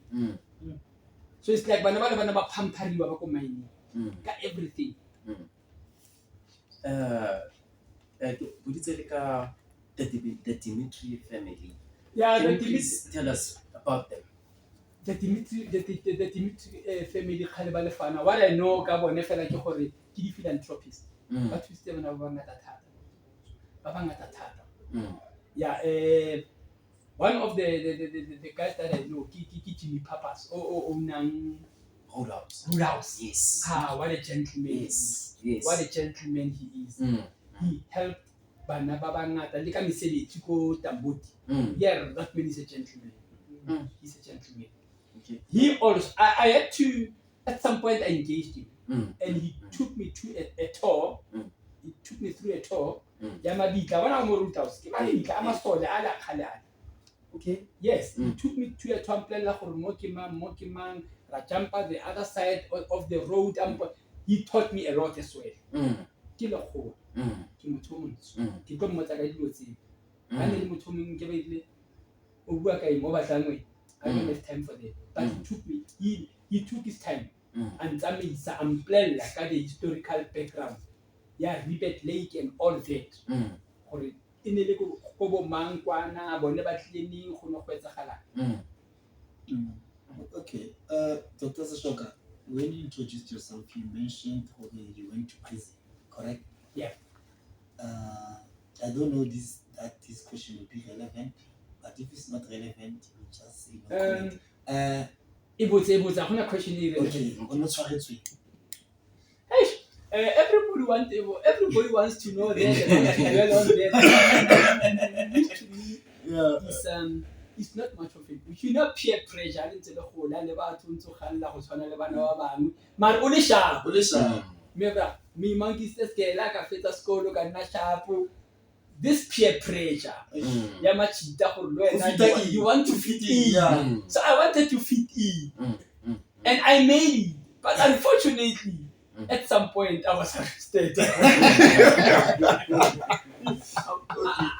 [SPEAKER 3] So it's like bana ba pampariwa ba ko mine. Ka everything.
[SPEAKER 1] Would you say like the Dimitri family?
[SPEAKER 3] Yeah,
[SPEAKER 1] Can
[SPEAKER 3] the
[SPEAKER 1] you please tell us about them?
[SPEAKER 3] The Dimitri family khale ba lefana. What I know ka bone fela ke gore ke di philanthropist. Ba thusitse bana ba ngata thata. Yeah, one of the guys that I know ke Jimmy Papas o nang Roadhouse.
[SPEAKER 1] Yes.
[SPEAKER 3] What a gentleman.
[SPEAKER 1] Yes.
[SPEAKER 3] What a gentleman he is. He helped bana ba bangata le ka mesebetsi ko Tamboti. Yeah, that man is a gentleman. He's a gentleman.
[SPEAKER 1] Okay.
[SPEAKER 3] He also, I had to, at some point I engaged him. And he took me to a tour. He took me through a tour. Yamabika, when I'm Roadhouse,
[SPEAKER 1] Okay.
[SPEAKER 3] yes, he took me to a tour plan like Mokiman, Rajampa, the other side of the road. He taught me a lot as well. Kiloko, Kimutumans, Kikomotagayuzi. And then Mutumin gave it a work over time. I don't have time for that. But he took me, he took his time. And I mean, I'm playing like the historical background. Yeah, Ribet Lake and all that. Or in the little Kobo Mankwana, but never cleaning,
[SPEAKER 2] Okay, Dr. Seshoka, when you introduced yourself, you mentioned you went to prison, correct?
[SPEAKER 3] Yeah.
[SPEAKER 2] I don't know that this question will be relevant, but if it's not relevant, you just say no comment.
[SPEAKER 3] It was a question.
[SPEAKER 2] Okay, on not sorry.
[SPEAKER 3] Everybody wants to know that. It's not much of it. You know peer pressure into the whole and about to handle who's on the man only sharp. Me monkeys get like a fit school look at sharp. This peer pressure. You want to fit in. So I wanted to fit in. And I made it. But unfortunately, at some point I was arrested.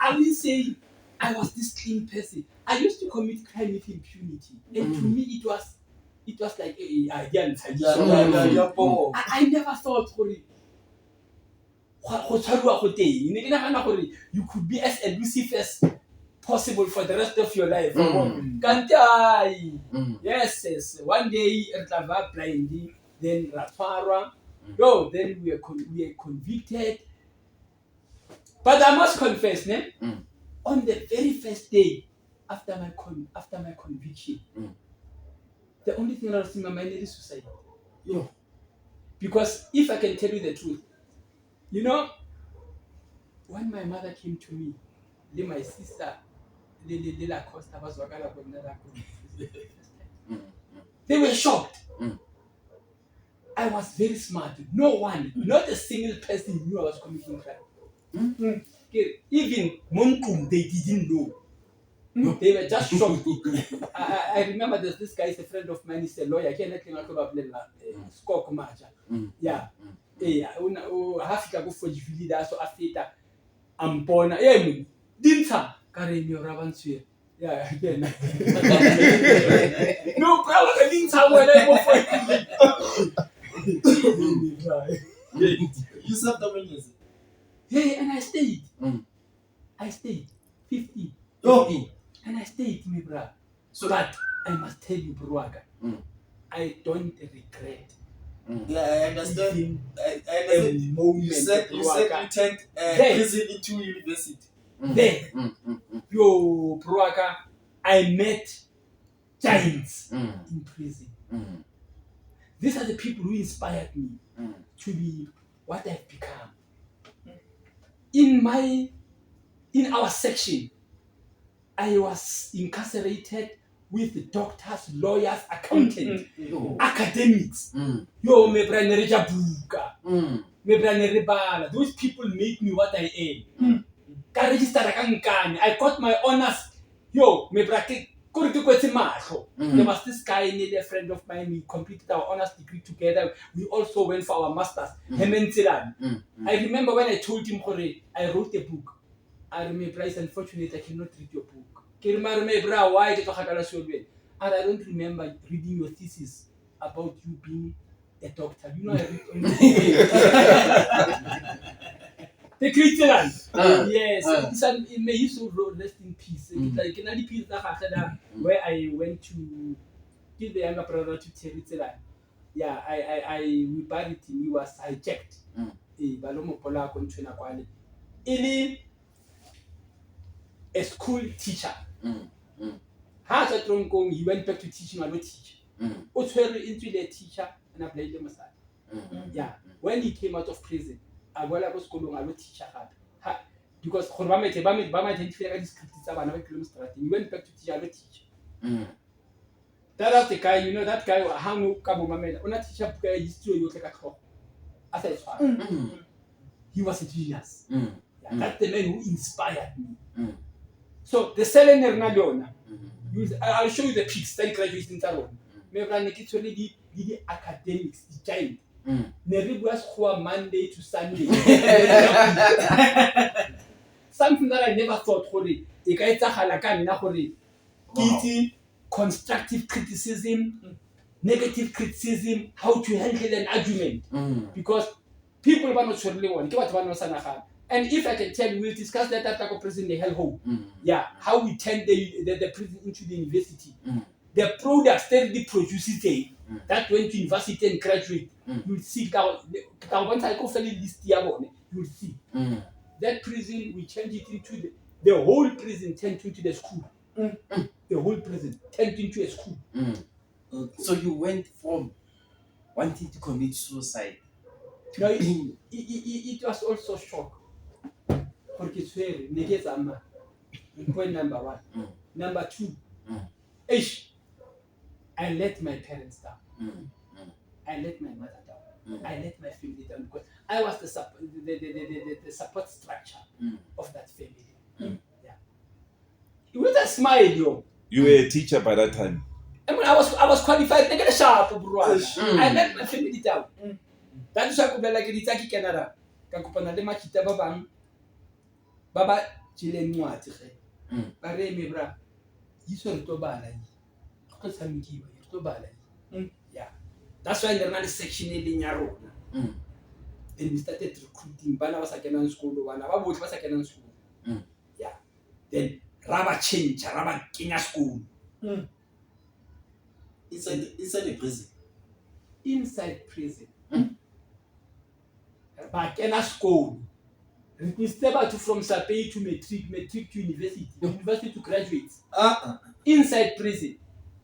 [SPEAKER 3] I will say I was this clean person. I used to commit crime with impunity. And to me it was like I never thought you could be as elusive as possible for the rest of your life.
[SPEAKER 1] Mm.
[SPEAKER 3] Kanti hayi.
[SPEAKER 1] Mm.
[SPEAKER 3] Yes. One day re tla ba blindly, then ra tshwarwa. Then we are convicted. But I must confess, ne?
[SPEAKER 1] Mm.
[SPEAKER 3] On the very first day after my conviction, the only thing that was in my mind is suicide.
[SPEAKER 1] Yo.
[SPEAKER 3] Because if I can tell you the truth, you know, when my mother came to me, then my sister, they were shocked.
[SPEAKER 1] Mm.
[SPEAKER 3] I was very smart. No one, not a single person knew I was committing crime. Okay, even Monkum, they didn't know. They were just shocked. I remember this guy is a friend of mine. He's a lawyer. He can't score match. Yeah. Hafika go for Jivili so after I'm born. Dinta Karemi or Rabansue. Yeah, again. No problem. Dinta when I go for
[SPEAKER 2] You served how many years?
[SPEAKER 3] Hey, and I stayed.
[SPEAKER 1] Mm.
[SPEAKER 3] I stayed 50.
[SPEAKER 2] Oh.
[SPEAKER 3] And I stayed, me bra.
[SPEAKER 1] So
[SPEAKER 3] But I must tell you, Bruaga, I don't regret.
[SPEAKER 2] Yeah, I understand.
[SPEAKER 3] Even
[SPEAKER 2] I
[SPEAKER 3] a
[SPEAKER 2] understand.
[SPEAKER 3] moment,
[SPEAKER 2] You said you turned
[SPEAKER 3] Hey.
[SPEAKER 2] prison into university.
[SPEAKER 3] There, yo, Bruaga, I met giants in prison. These are the people who inspired me to be what I've become. In our section, I was incarcerated with doctors, lawyers, accountants, academics. Yo, me branereja buka. Me branerebala. Those people made me what I am. Ka register ka nkane. I got my honors. Yo, me brake kuriti kwetse mahlo. There was this guy, nearly a friend of mine. We completed our honors degree together. We also went for our masters. I remember when I told him, I wrote a book. I remember, it's unfortunate I cannot read your book. And I don't remember reading your thesis about you being a doctor. You know, I read only the Christian. Yes. May you so rest in peace. Like another piece where I went to give the younger brother to Terry. Yeah, we buried him. He was hijacked. A school teacher. He went back to teaching. I don't teach. Into the teacher and I played them aside. Yeah. When he came out of prison, I was school I don't teach because he went back to teach. I don't teach. That was the guy. You know that guy. Hang up, teacher history. As I said, he was a genius. That's the man who inspired me. So the selling I'll show you the pics that graduates in Taron. Maybe the academics, the giant. Never was Monday to Sunday. Something that I never thought. Constructive criticism, negative criticism, how to handle an argument. Because people are not sure. And if I can tell you, we'll discuss that after prison the hellhole. Yeah, how we turn the prison into the university. The products that they produce it, that went to university and graduate, you'll see. Once I go list you'll see. That prison, we change it into the whole prison turned into the school. The whole prison turned into a school.
[SPEAKER 1] So you went from wanting to commit suicide.
[SPEAKER 3] No, it was also shock. Point number one. Number two, I let my parents down. I let my mother down. I let my family down because I was the support structure of that family. Yeah. With a smile, yo.
[SPEAKER 4] You were a teacher by that time.
[SPEAKER 3] I mean, I was qualified. They get a sharp, bro. I let my family down. That is why I could be like in Canada. Kakupana de makita babang. Baba chile mwati khe. Bare me bra. Yiso to bala yi. Ko samiki to bala yi. Yeah. That's why they're not section in Yarona. And we started recruiting. Bana was again in school. Bana was again in school. Yeah. Then Raba change, raba kenya school.
[SPEAKER 2] Inside the prison.
[SPEAKER 3] Inside prison. Ba kena school. We step out from Sapei to matric to university, university to graduate. Inside prison.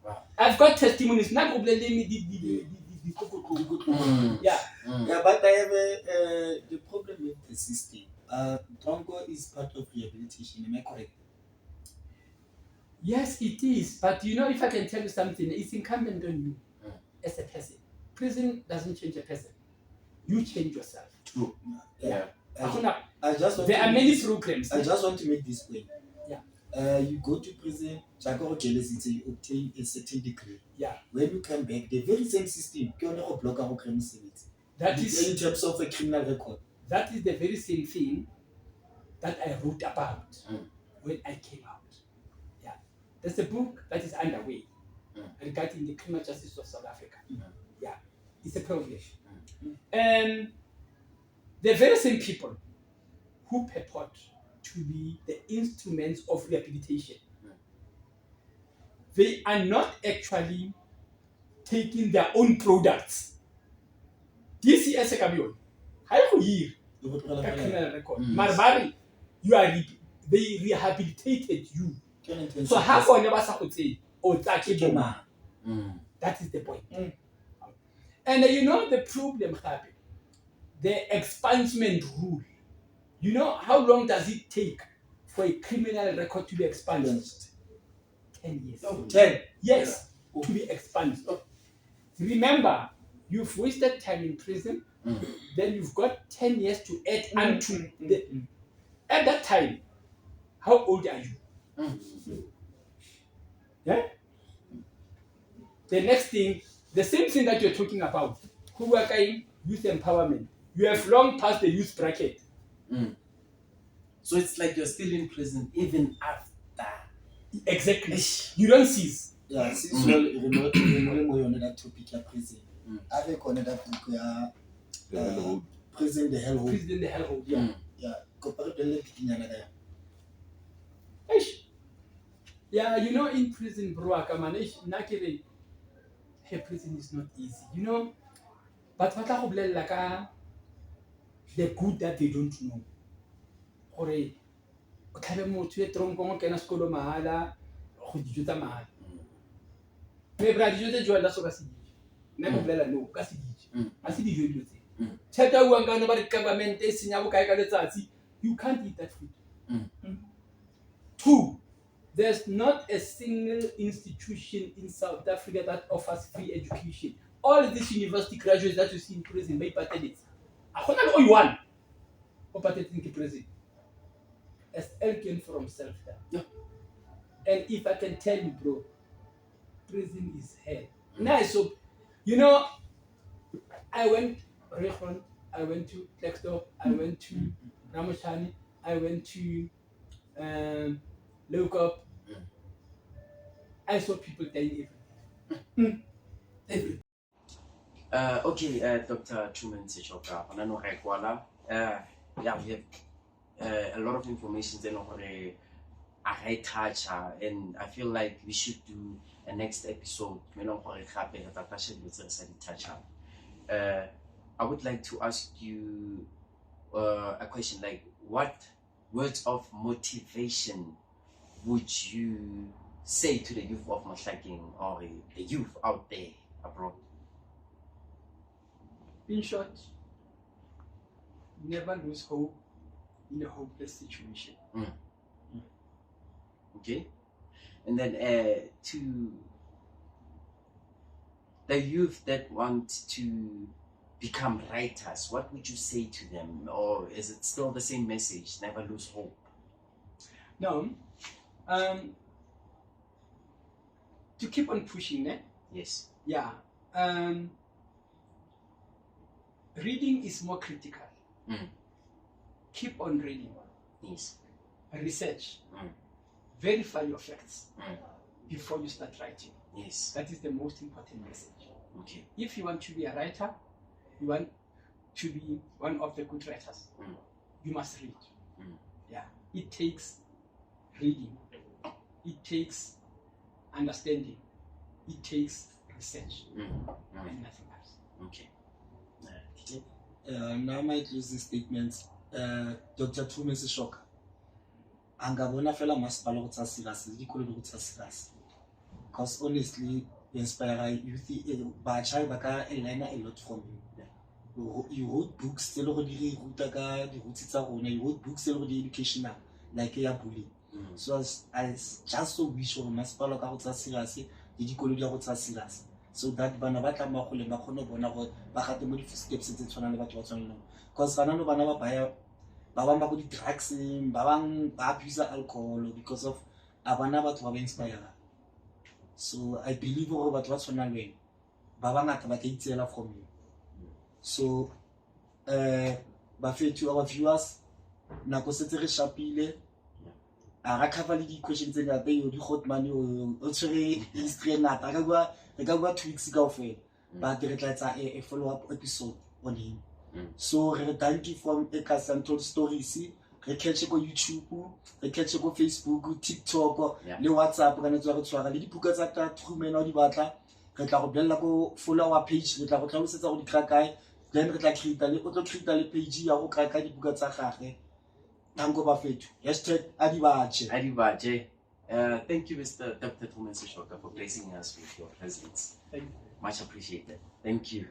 [SPEAKER 1] Wow.
[SPEAKER 3] I've got testimonies. Not problem. Yeah.
[SPEAKER 2] Yeah, but I have the problem with the system. Drongo is part of rehabilitation. Am I correct?
[SPEAKER 3] Yes, it is. But you know, if I can tell you something, it's incumbent on you as a person. Prison doesn't change a person. You change yourself.
[SPEAKER 1] True.
[SPEAKER 3] Yeah.
[SPEAKER 2] I just want
[SPEAKER 3] There
[SPEAKER 2] to
[SPEAKER 3] are
[SPEAKER 2] make
[SPEAKER 3] many
[SPEAKER 2] this-
[SPEAKER 3] programs.
[SPEAKER 2] I just want to make this point.
[SPEAKER 3] Yeah.
[SPEAKER 2] You go to prison, you obtain a certain degree.
[SPEAKER 3] Yeah.
[SPEAKER 2] When you come back, the very same system,
[SPEAKER 3] That
[SPEAKER 2] in
[SPEAKER 3] is
[SPEAKER 2] terms of a criminal record.
[SPEAKER 3] the very same thing that I wrote about when I came out. Yeah. There's a book that is underway regarding the criminal justice of South Africa. Yeah. It's a problem. And the very same people who purport to be the instruments of rehabilitation, they are not actually taking their own products. DCS Kabion, how you hear a criminal record? Marbari, they rehabilitated you. So how for never say or that is the point. And you know the problem happen. The expungement rule. You know how long does it take for a criminal record to be expunged? 10 years.
[SPEAKER 2] 10.
[SPEAKER 3] Yes, to be expunged. Remember, you've wasted time in prison, then you've got 10 years to add unto the. At that time, how old are you? Yeah? The next thing, the same thing that you're talking about, who are in youth empowerment, you have long passed the youth bracket.
[SPEAKER 1] So it's like you're still in prison even after.
[SPEAKER 3] Exactly. You don't cease.
[SPEAKER 2] Yeah, since you're on that topic of prison, I think on that book, prison the hellhole.
[SPEAKER 3] Prison the hellhole. Yeah.
[SPEAKER 2] Yeah, comparatively picking another.
[SPEAKER 3] Yeah, you know, in prison, bro, I can manage. Nakere, hey, prison is not easy. You know, but what I hope like the good that they don't know. Or a mo to tronco can a school mahala, who did you the man? Maybe I did the joy that's what I see. Never let no, I see the you say. Cheta wanga nobody government is in our you can't eat that food. 2. There's not a single institution in South Africa that offers free education. All these university graduates that you see in prison may patent. I want to know one. Or patent in prison. As Elkin for himself there. Yeah. And if I can tell you, bro, prison is hell. Nice. So, you know, I went Rehon, I went to Klexdorp, I went to Ramoshani, I went to Lokop. I saw people dying every.
[SPEAKER 1] Okay, Dr. Trueman Seshoka, yeah, we have a lot of information then over a high touch, and I feel like we should do a next episode. I would like to ask you a question like, what words of motivation would you say to the youth of Mahlaking or the youth out there abroad?
[SPEAKER 3] In short, never lose hope in a hopeless situation.
[SPEAKER 1] Okay, and then to the youth that want to become writers, what would you say to them, or is it still the same message? Never lose hope.
[SPEAKER 3] No, to keep on pushing, eh?
[SPEAKER 1] Yes.
[SPEAKER 3] Yeah. Reading is more critical. Keep on reading.
[SPEAKER 1] Yes.
[SPEAKER 3] Research. Verify your facts before you start writing.
[SPEAKER 1] Yes.
[SPEAKER 3] That is the most important message.
[SPEAKER 1] Okay.
[SPEAKER 3] If you want to be a writer, you want to be one of the good writers, you must read. Yeah. It takes reading it takes understanding, it takes research, and nothing else.
[SPEAKER 1] Okay.
[SPEAKER 2] Now my closing statements. Dr. Trueman Seshoka. Angabona fela masipala go tsa serious, dikolo di go tsa serious. Because honestly, inspire youth batjha ba ka learn a lot from you. You wrote books tse le go di ruta ka di rutsi tsa rona, you wrote books tse le go di educational like ya bullying. So I just so wish gore masipala ka go tsa serious le dikolo di go tsa serious. So that bana ba tla magole ba khone bona go ba gate mo di footsteps tse tshwana le batho ba tshwana. Because bana no bana ba baya ba bang ba go di drugs, ba bang ba abuse alcohol because of abana batho ba ba inspire. So I believe gore batho ba tshwana le ba bangata ba tla itsela from you. So ba fethu our viewers na go setse re shapile a ra cover le di questions tse ngata yo di hot money o tsere history na ta ka gwa 2 weeks ka ofela ba re tla tsa a follow up episode on him. So re thank you from Ekasi Untold Stories. Re catch go YouTube, re catch go Facebook, TikTok, le WhatsApp kana tswa re tshwara le dibuka tsa ka Trueman o di batla. Re tla go bella go follow our page, re tla go tlhalosetsa go di kraka, then re tla create le o tlo create le page ya go kraka dibuka tsa gagwe. Thanko ba fethu.
[SPEAKER 1] Adibaje. Thank you, Mr. Dr. Trueman Seshoka, for gracing us with your presence.
[SPEAKER 3] Thank you.
[SPEAKER 1] Much appreciated. Thank you.